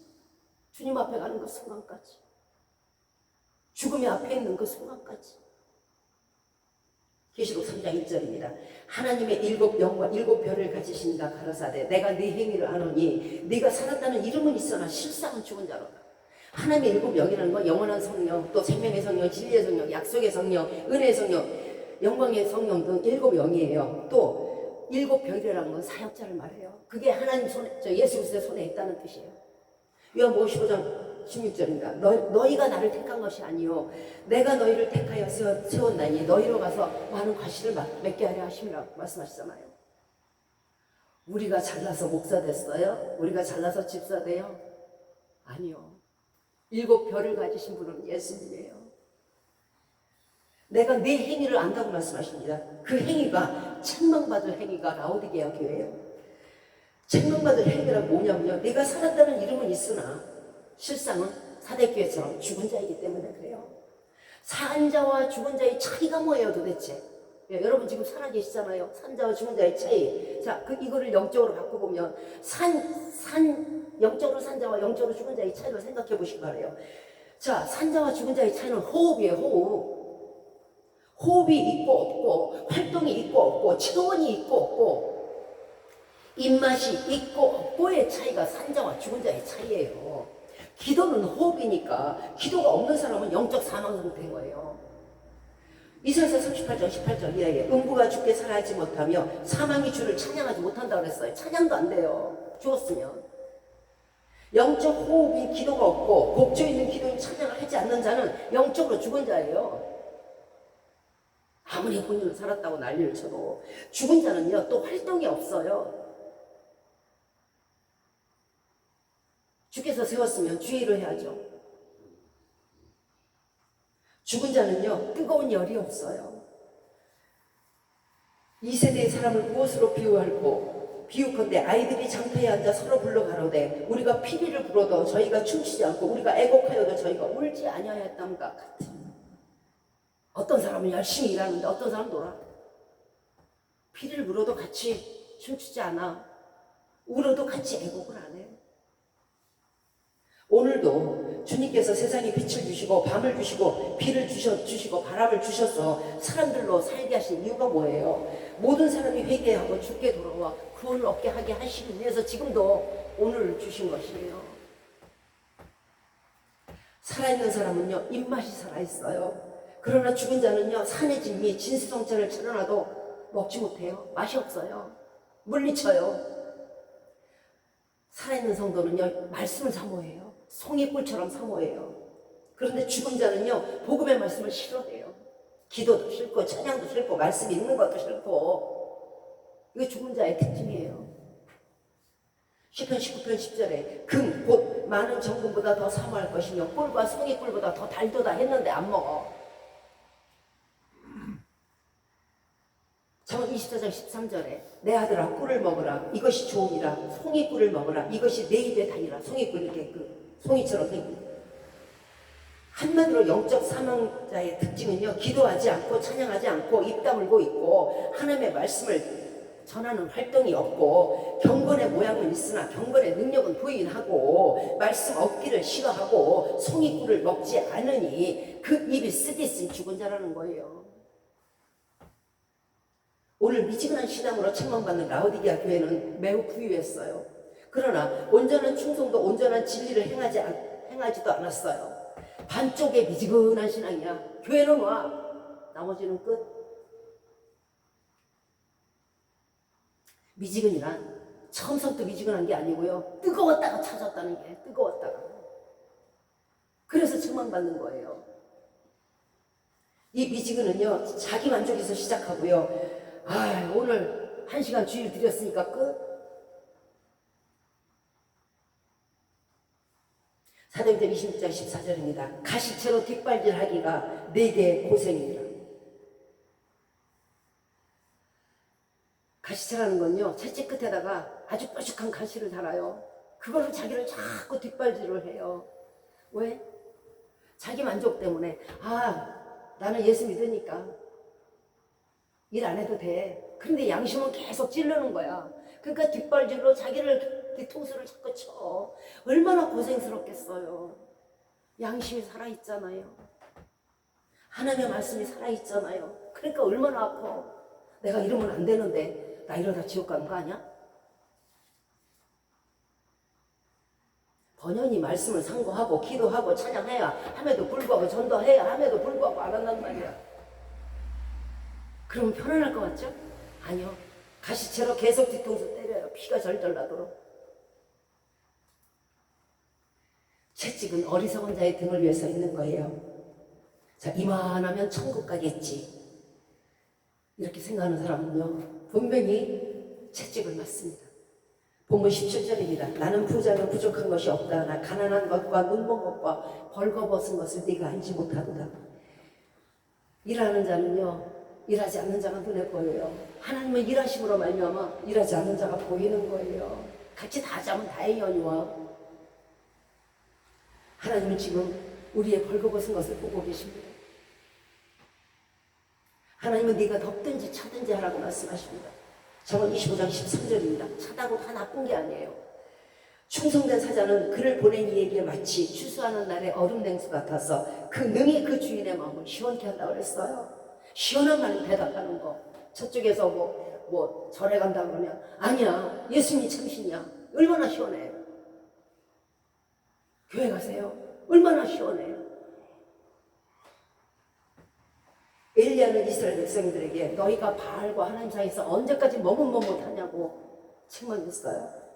주님 앞에 가는 그 순간까지. 죽음이 앞에 있는 그 순간까지. 계시록 3장 1절입니다. 하나님의 7영과 7별을 가지신 이가 가라사대 내가 네 행위를 아노니 네가 살았다는 이름은 있으나 실상은 죽은 자로다. 하나님의 7영이라는 건 영원한 성령, 또 생명의 성령, 진리의 성령, 약속의 성령, 은혜의 성령, 영광의 성령 등 7영이에요. 또 7별이라는 건 사역자를 말해요. 그게 하나님 손에, 예수 그리스도의 손에 있다는 뜻이에요. 요한복음 15장 16절입니다. 너희가 나를 택한 것이 아니요 내가 너희를 택하여 세웠나니 너희로 가서 많은 과실을 맺게 하려 하심이라고 말씀하시잖아요. 우리가 잘나서 목사 됐어요? 우리가 잘나서 집사 돼요? 아니요. 7별을 가지신 분은 예수님이에요. 내가 네 행위를 안다고 말씀하십니다. 그 행위가 책망받을 행위가 라오디게아 교회예요. 책망받을 행위란 뭐냐면요, 네가 살았다는 이름은 있으나 실상은 사대교회처럼 죽은 자이기 때문에 그래요. 산 자와 죽은 자의 차이가 뭐예요 도대체? 여러분 지금 살아계시잖아요. 산 자와 죽은 자의 차이. 자, 이거를 영적으로 바꿔보면 영적으로 산 자와 영적으로 죽은 자의 차이를 생각해 보시기 바래요. 자, 산 자와 죽은 자의 차이는 호흡이에요. 호흡. 호흡이 있고 없고, 활동이 있고 없고, 체온이 있고 없고, 입맛이 있고 없고의 차이가 산 자와 죽은 자의 차이예요. 기도는 호흡이니까 기도가 없는 사람은 영적 사망 상태인 거예요. 이사야 38장 18절 이하에 음부가 주께 살아있지 못하며 사망이 주를 찬양하지 못한다고 그랬어요. 찬양도 안 돼요. 죽었으면. 영적 호흡이 기도가 없고 복조 있는 기도인 찬양을 하지 않는 자는 영적으로 죽은 자예요. 아무리 본인은 살았다고 난리를 쳐도 죽은 자는요 또 활동이 없어요. 주께서 세웠으면 주의를 해야죠. 죽은 자는요 뜨거운 열이 없어요. 이 세대의 사람을 무엇으로 비유할고 비유컨대 아이들이 장터에 앉아 서로 불러가로되 우리가 피리를 불어도 저희가 춤추지 않고 우리가 애곡하여도 저희가 울지 아니하였담과 같으니. 어떤 사람은 열심히 일하는데 어떤 사람은 놀아. 피리를 불어도 같이 춤추지 않아. 울어도 같이 애곡을 안 해. 오늘도 주님께서 세상에 빛을 주시고 밤을 주시고 비를 주시고 바람을 주셔서 사람들로 살게 하신 이유가 뭐예요? 모든 사람이 회개하고 주께 돌아와 구원을 얻게 하게 하시기 위해서 지금도 오늘을 주신 것이에요. 살아있는 사람은요 입맛이 살아있어요. 그러나 죽은 자는요 산의 진미 진수성찬을 차려놔도 먹지 못해요. 맛이 없어요. 물리쳐요. 살아있는 성도는요 말씀을 사모해요. 송이꿀처럼 사모해요. 그런데 죽은 자는요 복음의 말씀을 싫어해요. 기도도 싫고 찬양도 싫고 말씀 읽는 것도 싫고. 이게 죽은 자의 특징이에요. 시편 19편 10절에 금 곧 많은 정금보다 더 사모할 것이며 꿀과 송이꿀보다 더 달도다 했는데 안 먹어. 잠언 24장 13절에 내 아들아 꿀을 먹으라 이것이 좋으니라. 송이꿀을 먹으라 이것이 내 입에 다니라. 송이꿀 이렇게 송이처럼 생긴. 한마디로 영적 사망자의 특징은요 기도하지 않고 찬양하지 않고 입 다물고 있고 하나님의 말씀을 전하는 활동이 없고 경건의 모양은 있으나 경건의 능력은 부인하고 말씀 얻기를 싫어하고 송이꿀을 먹지 않으니 그 입이 쓰디쓴 죽은 자라는 거예요. 오늘 미지근한 신앙으로 책망받는 라오디게아 교회는 매우 부유했어요. 그러나 온전한 충성도 온전한 진리를 행하지도 않았어요. 반쪽의 미지근한 신앙이야. 교회는 와. 나머지는 끝. 미지근이란 처음부터 미지근한 게 아니고요. 뜨거웠다가 찾았다는 게 뜨거웠다가. 그래서 책망받는 거예요. 이 미지근은요. 자기 만족에서 시작하고요. 오늘 1시간 주일 드렸으니까 끝. 사도행전 26장 14절입니다. 가시채로 뒷발질하기가 내게 고생이라. 가시채라는 건요 채찍 끝에다가 아주 뾰족한 가시를 달아요. 그걸로 자기를 자꾸 뒷발질을 해요. 왜? 자기 만족 때문에. 나는 예수 믿으니까 일 안 해도 돼. 그런데 양심은 계속 찌르는 거야. 그러니까 뒷발질로 자기를 뒤통수를 자꾸 쳐. 얼마나 고생스럽겠어요. 양심이 살아있잖아요. 하나님의 말씀이 살아있잖아요. 그러니까 얼마나 아파. 내가 이러면 안 되는데 나 이러다 지옥 가는 거 아니야? 번연히 말씀을 상고하고 기도하고 찬양해야 함에도 불구하고 전도해야 함에도 불구하고 안 한단 말이야. 그러면 편안할 것 같죠? 아니요. 가시채로 계속 뒤통수 때려요. 피가 절절 나도록. 채찍은 어리석은 자의 등을 위해서 있는 거예요. 자, 이만하면 천국 가겠지. 이렇게 생각하는 사람은요. 분명히 채찍을 맞습니다. 본문 17절입니다. 나는 부자는 부족한 것이 없다. 나 가난한 것과 눈먼 것과 벌거벗은 것을 네가 알지 못하도다. 일하는 자는요. 일하지 않는 자가 눈에 보여요. 하나님의 일하심으로 말미암아 일하지 않는 자가 보이는 거예요. 같이 다 하자면 다행이오니와. 하나님은 지금 우리의 벌거벗은 것을 보고 계십니다. 하나님은 네가 덥든지 차든지 하라고 말씀하십니다. 잠언 25장 13절입니다. 차다고 다 나쁜 게 아니에요. 충성된 사자는 그를 보낸 이에게 마치 추수하는 날의 얼음 냉수 같아서 그 능히 그 주인의 마음을 시원케 한다고 그랬어요. 시원한 말은 대답하는 거. 저쪽에서 뭐 절에 간다 그러면 아니야 예수님이 참신이야. 얼마나 시원해. 교회 가세요. 얼마나 시원해요. 엘리야는 이스라엘 백성들에게 너희가 바알과 하나님 사이에서 언제까지 머뭇머뭇하냐고 책망했어요.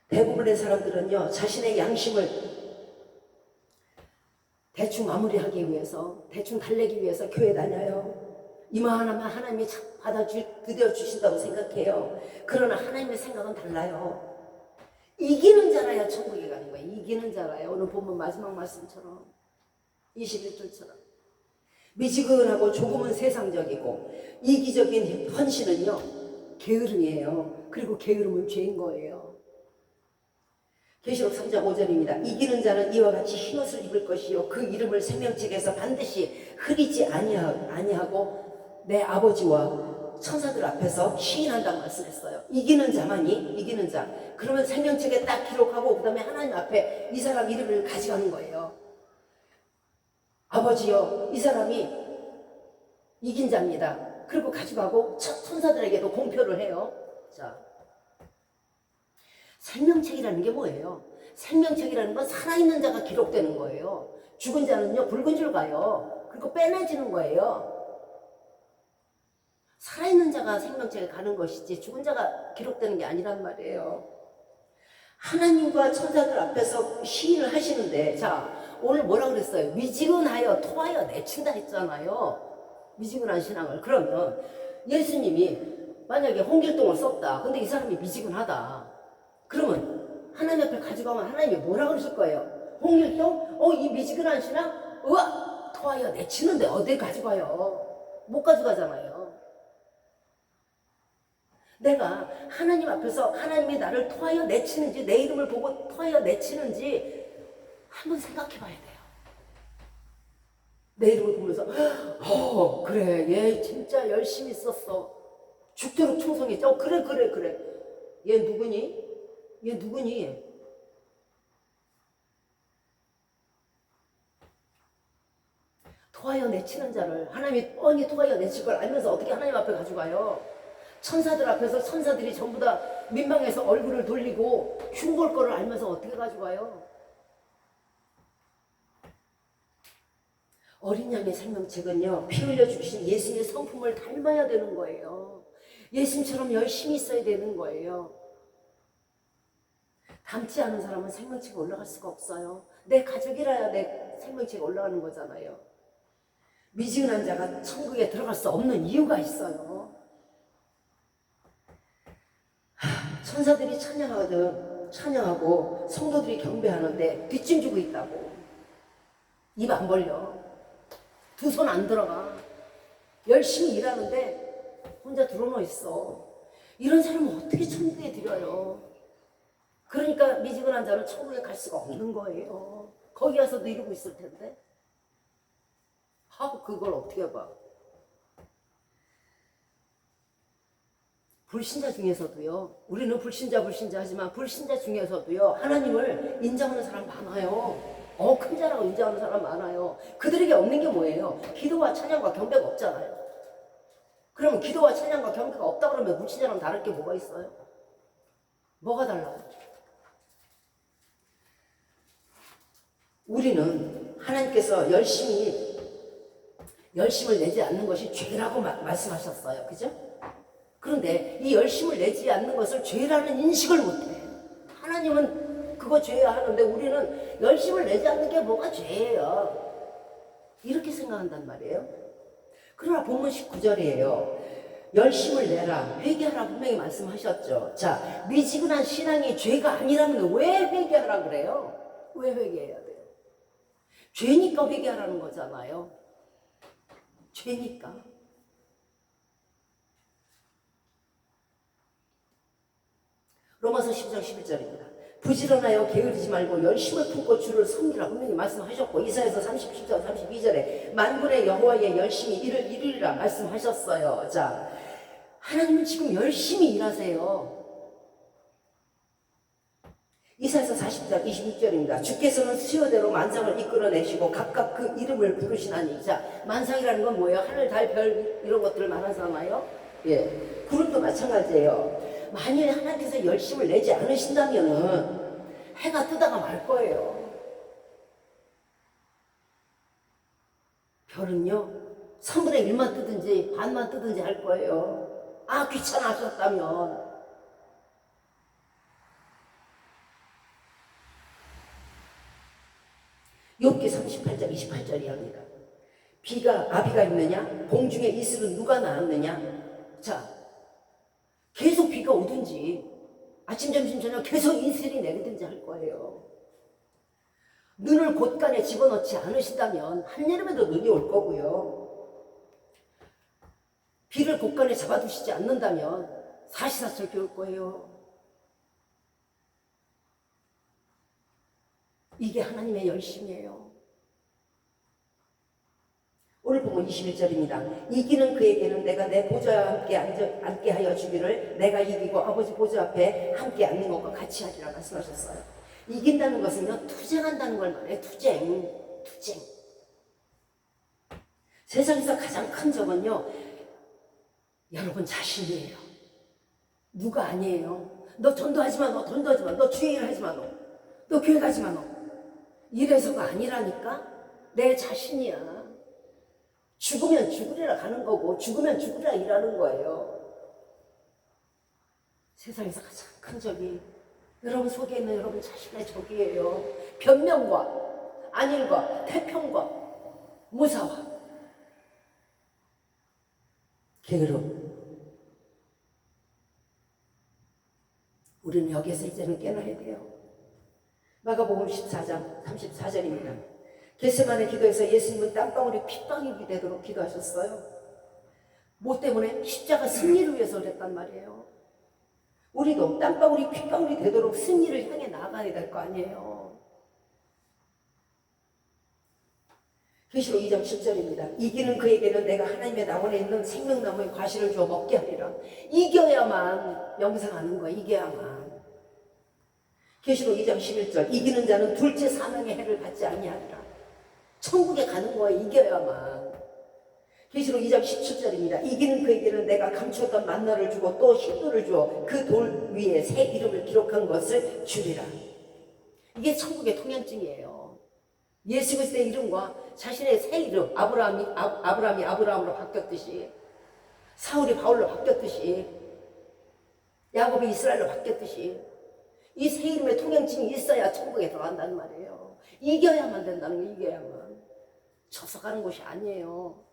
대부분의 사람들은요 자신의 양심을 대충 마무리하기 위해서 대충 달래기 위해서 교회 다녀요. 이만하면 하나님이 드디어 주신다고 생각해요. 그러나 하나님의 생각은 달라요. 이기는 자라야 천국에 가는 거예요. 이기는 자라야. 오늘 본문 마지막 말씀처럼 21절처럼 미지근하고 조금은 세상적이고 이기적인 헌신은요 게으름이에요. 그리고 게으름은 죄인 거예요. 계시록 3장 5절입니다. 이기는 자는 이와 같이 흰옷을 입을 것이요 그 이름을 생명책에서 반드시 흐리지 아니하고 내 아버지와 천사들 앞에서 시인한다고 말씀했어요. 이기는 자만이 이기는 자. 그러면 생명책에 딱 기록하고 그 다음에 하나님 앞에 이 사람 이름을 가져가는 거예요. 아버지요, 이 사람이 이긴 자입니다. 그리고 가져가고 천사들에게도 공표를 해요. 자, 생명책이라는 게 뭐예요? 생명책이라는 건 살아있는 자가 기록되는 거예요. 죽은 자는요, 붉은 줄 가요. 그리고 빼내지는 거예요. 살아있는 자가 생명책에 가는 것이지 죽은 자가 기록되는 게 아니란 말이에요. 하나님과 천사들 앞에서 시인을 하시는데, 자, 오늘 뭐라 그랬어요? 미지근하여 토하여 내친다 했잖아요. 미지근한 신앙을. 그러면 예수님이 만약에 홍길동을 썼다. 근데 이 사람이 미지근하다. 그러면 하나님 앞에 가져가면 하나님이 뭐라 그러실 거예요? 홍길동? 이 미지근한 신앙? 우와! 토하여 내치는데 어딜 가져가요? 못 가져가잖아요. 내가 하나님 앞에서 하나님이 나를 토하여 내치는지 내 이름을 보고 토하여 내치는지 한번 생각해 봐야 돼요. 내 이름을 보면서 그래 얘 진짜 열심히 썼어. 죽도록 충성했죠. 그래 얘 누구니? 얘 누구니? 토하여 내치는 자를 하나님이 뻔히 토하여 내칠 걸 알면서 어떻게 하나님 앞에 가져가요? 천사들 앞에서 천사들이 전부 다 민망해서 얼굴을 돌리고 흉볼 거를 알면서 어떻게 가져가요? 어린 양의 생명책은요, 피 흘려 주신 예수님의 성품을 닮아야 되는 거예요. 예수님처럼 열심히 있어야 되는 거예요. 닮지 않은 사람은 생명책에 올라갈 수가 없어요. 내 가족이라야 내 생명책에 올라가는 거잖아요. 미지근한 자가 천국에 들어갈 수 없는 이유가 있어요. 천사들이 찬양하고 성도들이 경배하는데 뒷짐지고 있다고. 입 안 벌려. 두 손 안 들어가. 열심히 일하는데 혼자 드러누워 있어. 이런 사람은 어떻게 천국에 들여요? 그러니까 미지근한 자는 천국에 갈 수가 없는 거예요. 거기 가서도 이러고 있을 텐데. 그걸 어떻게 봐? 불신자 중에서도요, 우리는 불신자 하지만 불신자 중에서도요, 하나님을 인정하는 사람 많아요. 큰 자라고 인정하는 사람 많아요. 그들에게 없는 게 뭐예요? 기도와 찬양과 경배가 없잖아요. 그러면 기도와 찬양과 경배가 없다 그러면 불신자랑 다를 게 뭐가 있어요? 뭐가 달라요? 우리는 하나님께서 열심을 내지 않는 것이 죄라고 말씀하셨어요. 그죠? 그런데 이 열심을 내지 않는 것을 죄라는 인식을 못해. 하나님은 그거 죄야 하는데 우리는 열심을 내지 않는 게 뭐가 죄예요. 이렇게 생각한단 말이에요. 그러나 본문 19절이에요. 열심을 내라, 회개하라 분명히 말씀하셨죠. 자, 미지근한 신앙이 죄가 아니라면 왜 회개하라 그래요? 왜 회개해야 돼요? 죄니까 회개하라는 거잖아요. 죄니까. 로마서 10장 11절입니다. 부지런하여 게으르지 말고 열심을 품고 주를 섬기라 분명히 말씀하셨고, 이사야서 37장 32절에 만군의 여호와의 열심히 이루리라 말씀하셨어요. 자, 하나님은 지금 열심히 일하세요. 이사야서 40장 26절입니다. 주께서는 수요대로 만상을 이끌어내시고 각각 그 이름을 부르시나니. 자, 만상이라는 건 뭐예요? 하늘, 달, 별 이런 것들을 말하잖아요. 예, 구름도 마찬가지예요. 만일 하나님께서 열심을 내지 않으신다면은 해가 뜨다가 말 거예요. 별은요, 3분의 1만 뜨든지 반만 뜨든지 할 거예요. 귀찮아하셨다면. 욥기 38장 28절이 합니다. 아비가 있느냐? 공중에 이슬은 누가 낳았느냐? 자, 계속 비가 오든지 아침, 점심, 저녁 계속 이슬이 내리든지 할 거예요. 눈을 곳간에 집어넣지 않으신다면 한여름에도 눈이 올 거고요. 비를 곳간에 잡아두시지 않는다면 사시사철 배울 거예요. 이게 하나님의 열심이에요. 오늘 보면 21절입니다. 이기는 그에게는 내가 내 보좌와 함께 앉게 하여 주기를 내가 이기고 아버지 보좌 앞에 함께 앉는 것과 같이 하리라 말씀하셨어요. 이긴다는 것은요, 투쟁한다는 걸 말해요. 투쟁. 세상에서 가장 큰 적은요, 여러분 자신이에요. 누가 아니에요. 너 전도하지 마, 너 전도하지 마, 너 주의 일 하지 마, 너 교회 가지 마, 너. 이래서가 아니라니까. 내 자신이야. 죽으면 죽으리라 가는 거고 죽으면 죽으리라 일하는 거예요. 세상에서 가장 큰 적이 여러분 속에 있는 여러분 자신의 적이에요. 변명과 안일과 태평과 모사와 게으름. 우리는 여기에서 이제는 깨어나야 돼요. 마가복음 14장 34절입니다. 겟세마네 기도에서 예수님은 땀방울이 핏방울이 되도록 기도하셨어요. 뭐 때문에? 십자가 승리를 위해서 그랬단 말이에요. 우리도 땀방울이 핏방울이 되도록 승리를 향해 나아가야 될 거 아니에요. 계시록 2장 10절입니다. 이기는 그에게는 내가 하나님의 나원에 있는 생명나무의 과실을 주어 먹게 하리라. 이겨야만 영생하는 거야. 이겨야만. 계시록 2장 11절. 이기는 자는 둘째 사망의 해를 받지 아니하리라. 천국에 가는 거야. 이겨야만. 계시록 2장 17절입니다. 이기는 그에게는 내가 감추었던 만나를 주고 또 힌도를 주어 그 돌 위에 새 이름을 기록한 것을 주리라. 이게 천국의 통행증이에요. 예수 그리스도의 이름과 자신의 새 이름, 아브라함이 아브라함으로 바뀌었듯이, 사울이 바울로 바뀌었듯이, 야곱이 이스라엘로 바뀌었듯이, 이 새 이름의 통행증이 있어야 천국에 들어간다는 말이에요. 이겨야만 된다는 거. 이겨야만. 져서 가는 것이 아니에요.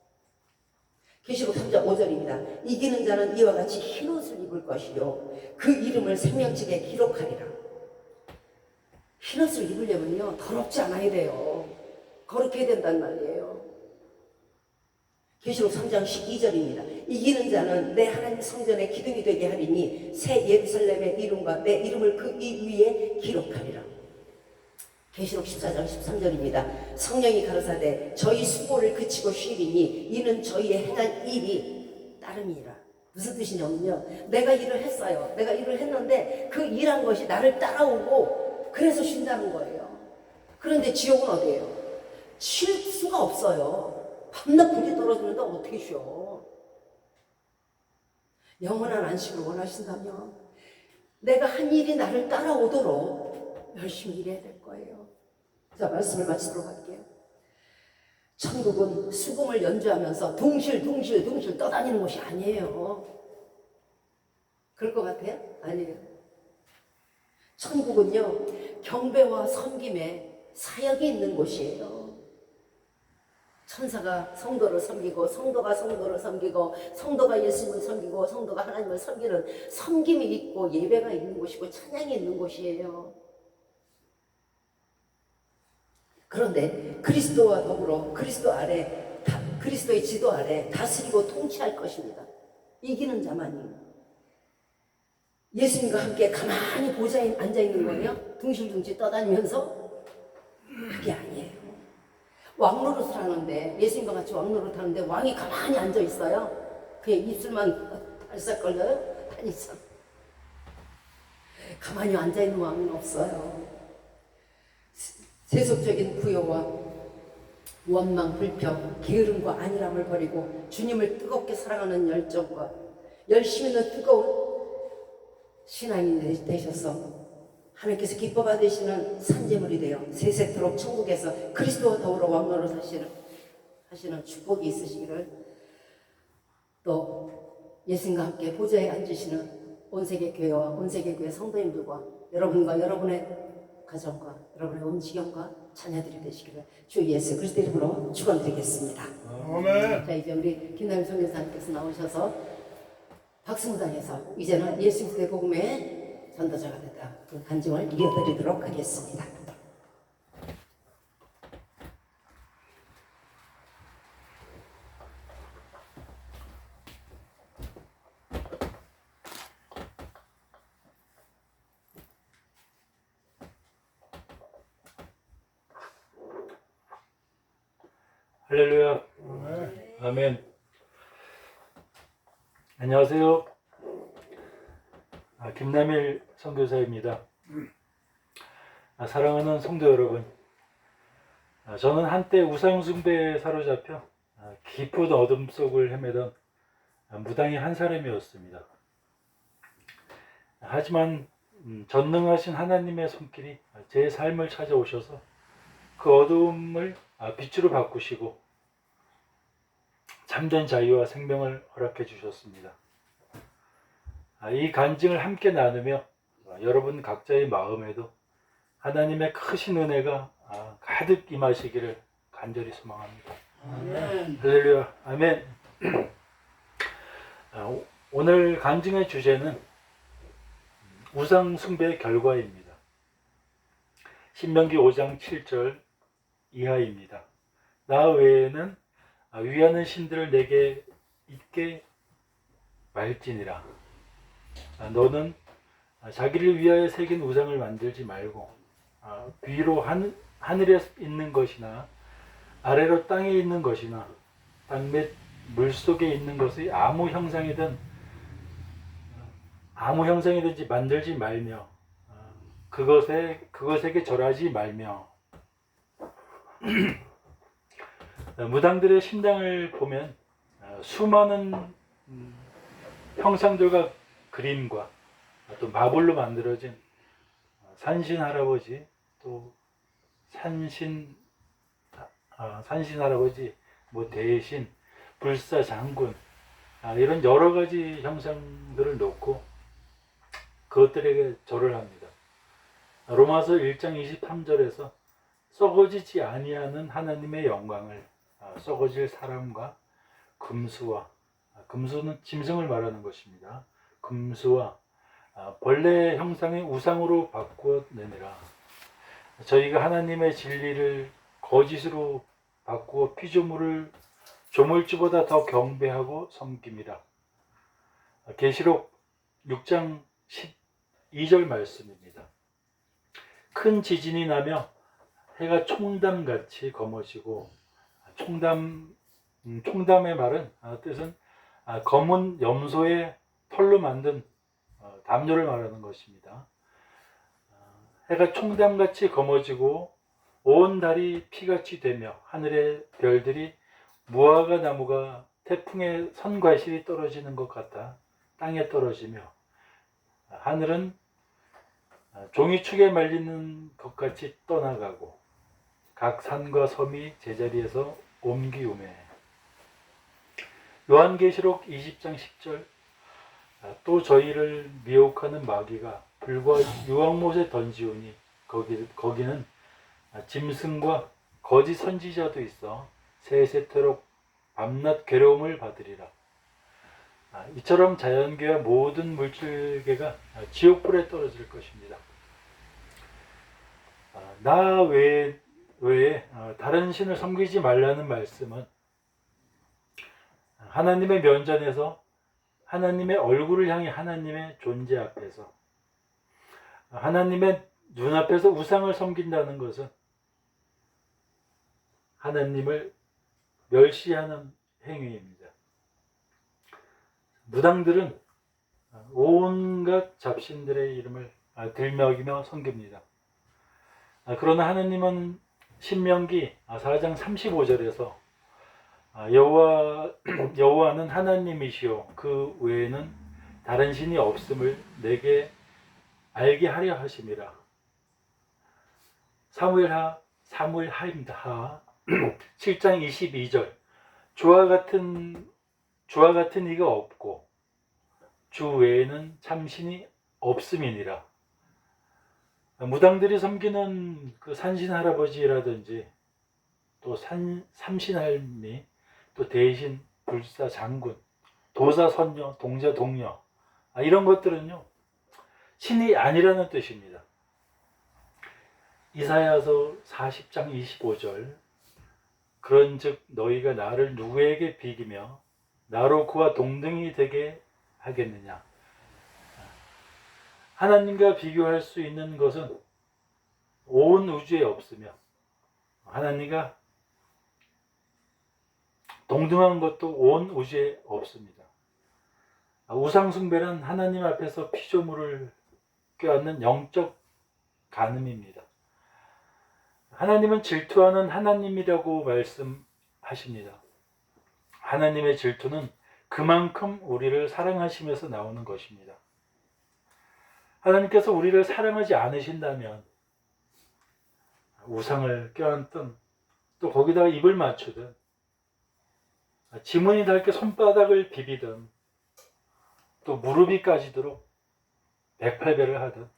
계시록 3장 5절입니다. 이기는 자는 이와 같이 흰옷을 입을 것이요 그 이름을 생명책에 기록하리라. 흰옷을 입으려면요 더럽지 않아야 돼요. 거룩해야 된단 말이에요. 계시록 3장 12절입니다. 이기는 자는 내 하나님 성전의 기둥이 되게 하리니 새 예루살렘의 이름과 내 이름을 그 위에 기록하리라. 계시록 14장 13절입니다. 성령이 가르사대 저희 수고를 그치고 쉬리니 이는 저희의 행한 일이 따름이라. 무슨 뜻이냐면요, 내가 일을 했어요. 내가 일을 했는데 그 일한 것이 나를 따라오고 그래서 쉰다는 거예요. 그런데 지옥은 어디예요? 쉴 수가 없어요. 밤낮 불이 떨어지는데 어떻게 쉬어? 영원한 안식을 원하신다면 내가 한 일이 나를 따라오도록 열심히 일해야 될 거예요. 자, 말씀을 마치도록 할게요. 천국은 수금을 연주하면서 둥실둥실 떠다니는 곳이 아니에요. 그럴 것 같아요? 아니에요. 천국은요, 경배와 섬김에 사역이 있는 곳이에요. 천사가 성도를 섬기고, 성도가 성도를 섬기고, 성도가 예수님을 섬기고, 성도가 하나님을 섬기는 섬김이 있고 예배가 있는 곳이고 찬양이 있는 곳이에요. 그런데 그리스도와 더불어 그리스도 아래, 그리스도의 지도 아래 다스리고 통치할 것입니다. 이기는 자만이. 예수님과 함께 가만히 보좌에 앉아있는 거예요. 둥실둥실 떠다니면서. 그게 아니에요. 왕노릇을 하는데, 예수님과 같이 왕노릇 하는데 왕이 가만히 앉아있어요. 그냥 입술만 발싹 걸려요? 아니죠. 가만히 앉아있는 왕은 없어요. 세속적인 부여와 원망, 불평, 게으름과 안일함을 버리고 주님을 뜨겁게 사랑하는 열정과 열심히는 뜨거운 신앙이 되셔서 하나님께서 기뻐 받으시는 산재물이 되어 세세토록 천국에서 그리스도와 더불어 왕노릇 하시는 축복이 있으시기를, 또 예수님과 함께 보좌에 앉으시는 온세계 교회와 온세계 교회 성도님들과 여러분과 여러분의 가정과 여러분의 온 지경과 자녀들이 되시기를 주 예수 그리스도 이름으로 축원드리겠습니다. 아멘. 자, 이제 우리 김남일 선교사님께서 나오셔서 박수무당에서 이제는 예수 그리스도의 복음의 전도자가 됐다, 그 간증을 이어드리도록 하겠습니다. 할렐루야. 아멘. 안녕하세요. 김남일 선교사입니다. 사랑하는 성도 여러분, 저는 한때 우상숭배에 사로잡혀 깊은 어둠 속을 헤매던 무당의 한 사람이었습니다. 하지만 전능하신 하나님의 손길이 제 삶을 찾아오셔서 그 어둠을 빛으로 바꾸시고 참된 자유와 생명을 허락해 주셨습니다. 이 간증을 함께 나누며 여러분 각자의 마음에도 하나님의 크신 은혜가 가득 임하시기를 간절히 소망합니다. 아멘. 할렐루야. 아멘. 오늘 간증의 주제는 우상 숭배의 결과입니다. 신명기 5장 7절 이하입니다. 나 외에는 위하는 신들을 내게 있게 말지니라. 너는 자기를 위하여 새긴 우상을 만들지 말고 위로 하늘에 있는 것이나 아래로 땅에 있는 것이나 땅 및 물속에 있는 것의 아무 형상이든지 만들지 말며 그것에게 절하지 말며. 무당들의 신당을 보면 수많은 형상들과 그림과 또 마블로 만들어진 산신 할아버지, 또 산신 할아버지, 대신 불사 장군, 이런 여러 가지 형상들을 놓고 그것들에게 절을 합니다. 로마서 1장 23절에서 썩어지지 아니하는 하나님의 영광을 썩어질 사람과 금수는 짐승을 말하는 것입니다. 금수와 벌레 형상의 우상으로 바꾸어내니라. 저희가 하나님의 진리를 거짓으로 바꾸어 피조물을 조물주보다 더 경배하고 섬김이라. 계시록 6장 12절 말씀입니다. 큰 지진이 나며 해가 총담같이 검어지고, 총담의 말은 뜻은 검은 염소의 털로 만든 담요를 말하는 것입니다. 해가 총담같이 검어지고 온 달이 피같이 되며 하늘의 별들이 무화과 나무가 태풍의 선과실이 떨어지는 것 같아 땅에 떨어지며 하늘은 종이축에 말리는 것 같이 떠나가고 각 산과 섬이 제자리에서 옮기우매. 요한계시록 20장 10절 또 저희를 미혹하는 마귀가 불과 유황못에 던지오니 거기는 짐승과 거짓 선지자도 있어 세세토록 밤낮 괴로움을 받으리라. 이처럼 자연계와 모든 물질계가 지옥불에 떨어질 것입니다. 나 외에 다른 신을 섬기지 말라는 말씀은 하나님의 면전에서 하나님의 얼굴을 향해 하나님의 존재 앞에서 하나님의 눈앞에서 우상을 섬긴다는 것은 하나님을 멸시하는 행위입니다. 무당들은 온갖 잡신들의 이름을 들먹이며 섬깁니다. 그러나 하나님은 신명기 4장 35절에서 여호와는 하나님이시오 그 외에는 다른 신이 없음을 내게 알게 하려 하심이라. 사무엘하 7장 22절 주와 같은 이가 없고 주 외에는 참신이 없음이니라. 무당들이 섬기는 그 산신 할아버지라든지 또 삼신 할미, 또 대신 불사 장군, 도사 선녀, 동자 동녀, 이런 것들은요 신이 아니라는 뜻입니다. 이사야서 40장 25절 그런즉 너희가 나를 누구에게 비기며 나로 그와 동등이 되게 하겠느냐. 하나님과 비교할 수 있는 것은 온 우주에 없으며 하나님과 동등한 것도 온 우주에 없습니다. 우상숭배란 하나님 앞에서 피조물을 껴안는 영적 간음입니다. 하나님은 질투하는 하나님이라고 말씀하십니다. 하나님의 질투는 그만큼 우리를 사랑하시면서 나오는 것입니다. 하나님께서 우리를 사랑하지 않으신다면 우상을 껴안든 또 거기다가 입을 맞추든 지문이 닳게 손바닥을 비비든 또 무릎이 까지도록 108배를 하든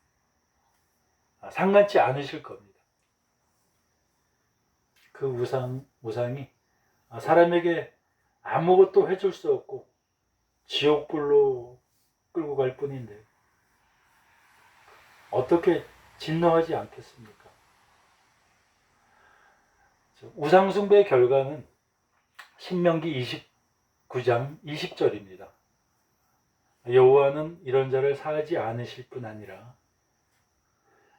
상관치 않으실 겁니다. 그 우상이 사람에게 아무것도 해줄 수 없고 지옥불로 끌고 갈 뿐인데 어떻게 진노하지 않겠습니까? 우상숭배의 결과는 신명기 29장 20절입니다. 여호와는 이런 자를 사하지 않으실 뿐 아니라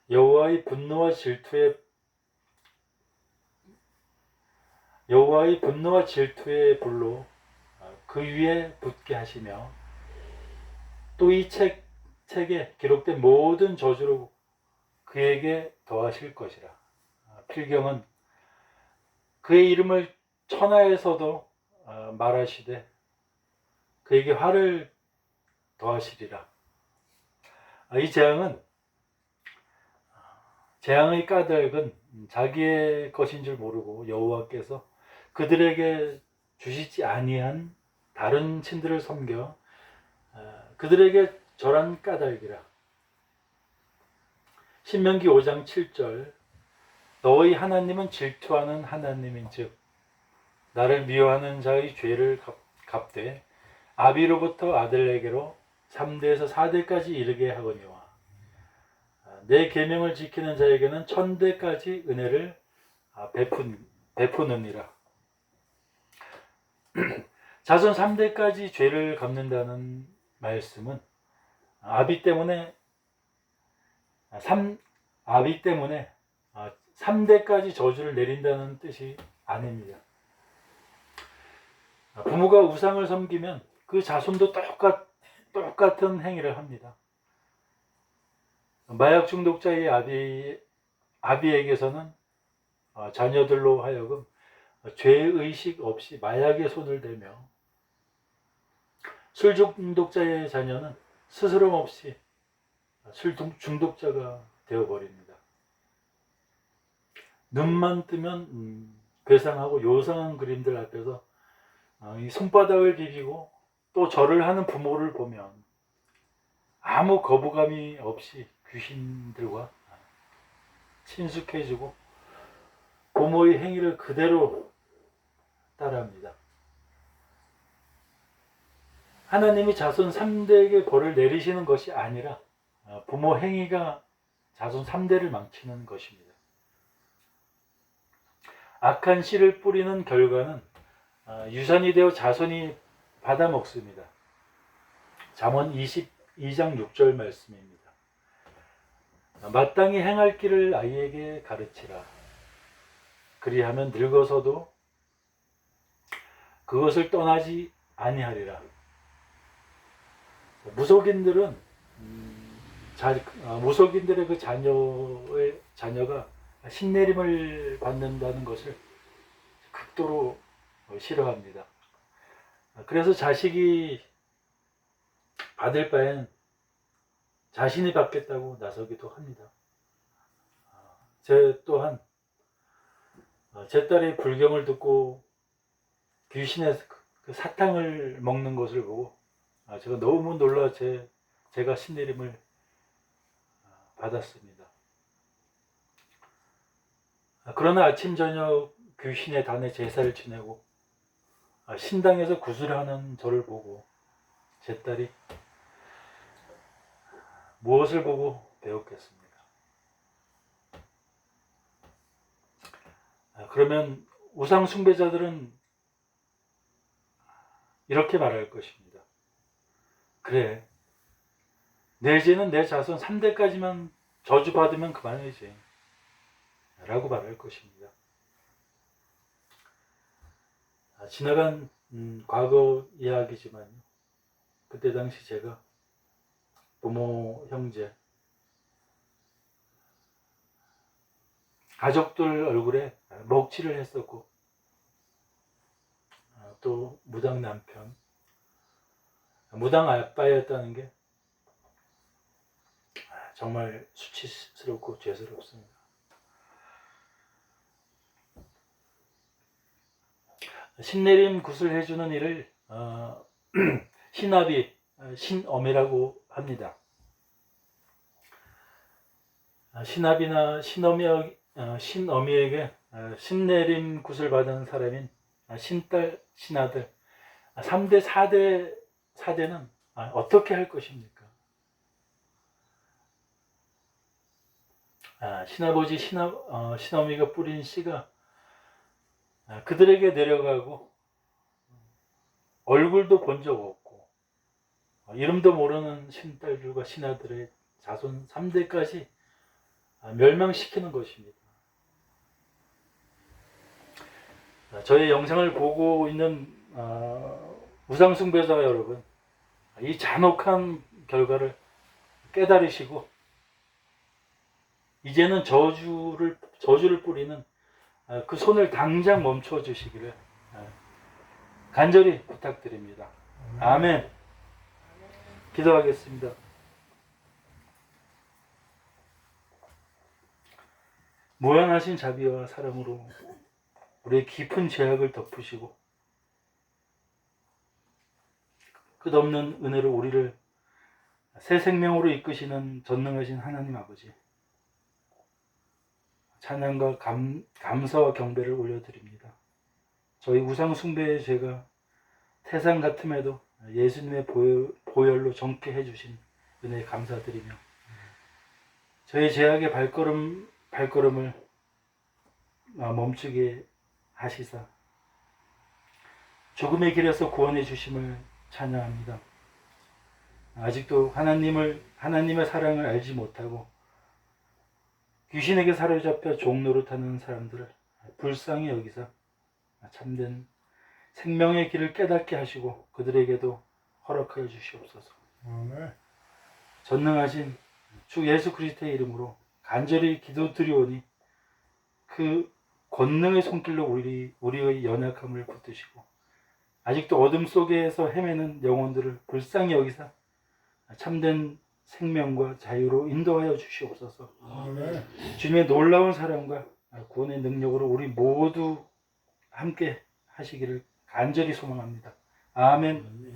여호와의 분노와 질투의 불로 그 위에 붙게 하시며 또 이 책에 기록된 모든 저주로 그에게 더하실 것이라. 필경은 그의 이름을 천하에서도 말하시되 그에게 화를 더하시리라. 이 재앙의 까닭은 자기의 것인 줄 모르고 여호와께서 그들에게 주시지 아니한 다른 신들을 섬겨 그들에게 절한 까닭이라. 신명기 5장 7절 너희 하나님은 질투하는 하나님인즉 나를 미워하는 자의 죄를 갚되 아비로부터 아들에게로 3대에서 4대까지 이르게 하거니와 내 계명을 지키는 자에게는 1000대까지 은혜를 베푸느니라. 자손 3대까지 죄를 갚는다는 말씀은 아비 때문에 3대까지 저주를 내린다는 뜻이 아닙니다. 부모가 우상을 섬기면 그 자손도 똑같은 행위를 합니다. 마약 중독자의 아비에게서는 자녀들로 하여금 죄의식 없이 마약에 손을 대며 술 중독자의 자녀는 스스럼 없이 술 중독자가 되어버립니다. 눈만 뜨면 괴상하고 요상한 그림들 앞에서 이 손바닥을 비비고 또 절을 하는 부모를 보면 아무 거부감이 없이 귀신들과 친숙해지고 부모의 행위를 그대로 따라합니다. 하나님이 자손 3대에게 벌을 내리시는 것이 아니라 부모 행위가 자손 3대를 망치는 것입니다. 악한 씨를 뿌리는 결과는 유산이 되어 자손이 받아먹습니다. 잠언 22장 6절 말씀입니다. 마땅히 행할 길을 아이에게 가르치라. 그리하면 늙어서도 그것을 떠나지 아니하리라. 무속인들의 그 자녀가 신내림을 받는다는 것을 극도로 싫어합니다. 그래서 자식이 받을 바엔 자신이 받겠다고 나서기도 합니다. 제 또한 제 딸이 불경을 듣고 귀신의 그 사탕을 먹는 것을 보고 제가 너무 놀라 제가 신내림을 받았습니다. 그러나 아침 저녁 귀신의 단에 제사를 지내고 신당에서 구슬하는 저를 보고 제 딸이 무엇을 보고 배웠겠습니까? 그러면 우상 숭배자들은 이렇게 말할 것입니다. 그래, 내 죄는 내 자손 3대까지만 저주받으면 그만이지 라고 말할 것입니다. 지나간 과거 이야기지만요. 그때 당시 제가 부모, 형제, 가족들 얼굴에 먹칠을 했었고, 또 무당 남편, 무당 아빠였다는 게 정말 수치스럽고 죄스럽습니다. 신내림 굿을 해주는 일을 신아비, 신어미라고 합니다. 신아비나 신어미에게 신내림 굿을 받은 사람인 신딸, 신아들 3대, 4대는 어떻게 할 것입니까? 신아버지, 신어미가 뿌린 씨가 그들에게 내려가고 얼굴도 본 적 없고 이름도 모르는 신딸들과 신아들의 자손 3대까지 멸망시키는 것입니다. 저의 영상을 보고 있는 우상숭배자 여러분, 이 잔혹한 결과를 깨달으시고 이제는 저주를 뿌리는 그 손을 당장 멈춰 주시기를 간절히 부탁드립니다. 아멘. 기도하겠습니다. 무한하신 자비와 사랑으로 우리의 깊은 죄악을 덮으시고 끝없는 은혜로 우리를 새 생명으로 이끄시는 전능하신 하나님 아버지, 찬양과 감사와 경배를 올려드립니다. 저희 우상 숭배의 죄가 태산 같음에도 예수님의 보혈로 정케 해주신 은혜에 감사드리며 저희 죄악의 발걸음을 멈추게 하시사 죽음의 길에서 구원해 주심을 찬양합니다. 아직도 하나님의 사랑을 알지 못하고 귀신에게 사로잡혀 종노릇하는 사람들을 불쌍히 여기사 참된 생명의 길을 깨닫게 하시고 그들에게도 허락하여 주시옵소서. 전능하신 주 예수 그리스도의 이름으로 간절히 기도드리오니 그 권능의 손길로 우리의 연약함을 붙드시고 아직도 어둠 속에서 헤매는 영혼들을 불쌍히 여기사 참된 생명과 자유로 인도하여 주시옵소서. 주님의 놀라운 사랑과 구원의 능력으로 우리 모두 함께 하시기를 간절히 소망합니다. 아멘.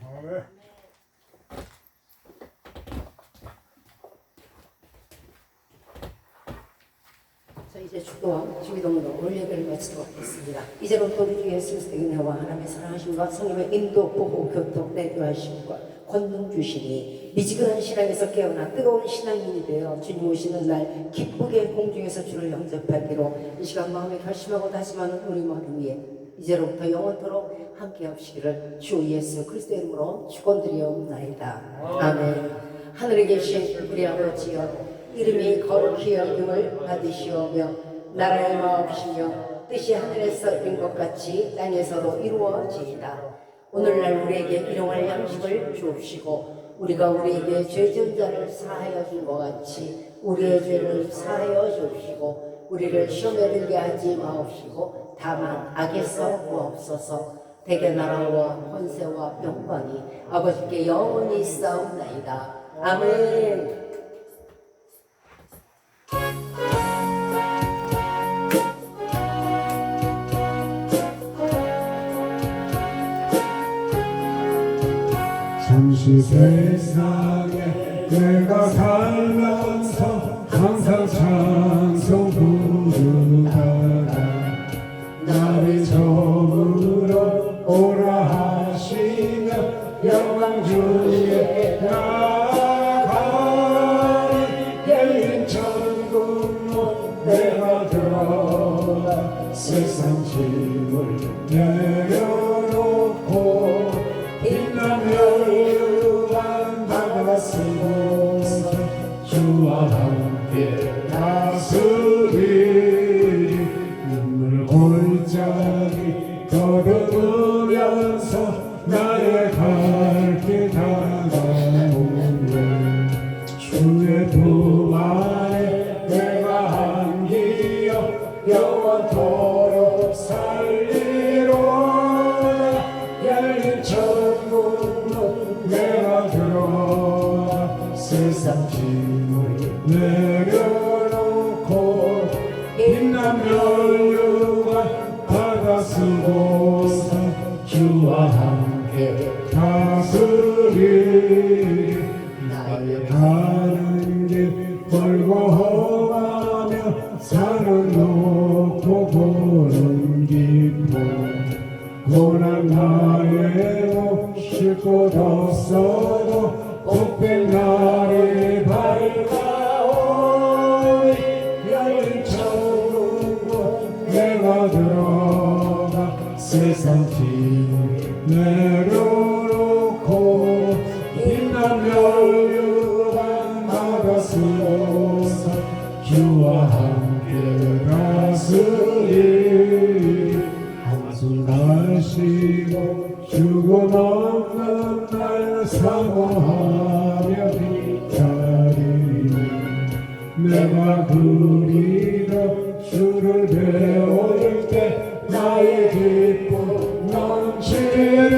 자, 이제 축도와 주기도문으로 예배를 마치도록 하겠습니다. 이제부터 우리 주 예수 그리스도의 은혜와 하나님의 사랑하심과 성령의 인도, 보호, 교통, 내도하심과 권능 주시니 미지근한 신앙에서 깨어나 뜨거운 신앙인이 되어 주님 오시는 날 기쁘게 공중에서 주를 영접하기로 이 시간 마음에 결심하고 다짐하는 우리 모두 위에 이제로부터 영원토록 함께 하시기를 주 예수 그리스도의 이름으로 축원드리옵나이다. 아멘. 하늘에 계신 우리 아버지여, 이름이 거룩히 여김을 받으시오며 나라의 마옵시며 뜻이 하늘에서 이룬 것 같이 땅에서도 이루어지이다. 오늘날 우리에게 일용할 양식을 주옵시고 우리가 우리에게 죄 지은 자를 사하여 준 것 같이 우리의 죄를 사하여 주옵시고 우리를 시험에 들게 하지 마옵시고 다만 악에서 구하옵소서. 대개 나라와 권세와 영광이 아버지께 영원히 있사옵나이다. 아멘. 잠시 세상에 내가 살면서 항상 찬송 부르다가 날이 저물어 오라 하시며 영광 주에 나아가리. 열린 천국문 내가 들어가 세상 짐을 내려놓고 빛나며 유한 받았으면서 주와 함께 다스리리. 눈물 골짜기 더듬으 세상 짐을 내려놓고 빛난 멸류관 바다 쓰고서 주와 함께 다스리 나의 가는 길 멀고 험하며 산을 놓고 보는 기쁨 고난 나의 몸 쉴 곳 없어도 꽃뱀 날이 밝아오니 열린 천국으로 내가 들어가 세상 짐을 내려놓고 빛난 멸류관 바다 쓰고서 주와 함께 다스리 한숨 쉬고 죽음 없는 날 사모하며 기다리니 내가 그리던 주를 배울 때 나의 기쁨 넘치리라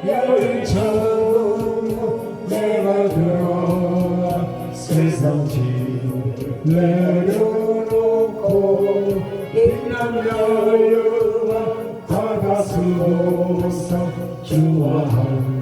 열린 천국 내가 들어가 세상 짐을 내려놓고 빛난 멸류관 바다 쓰고서 주와 함께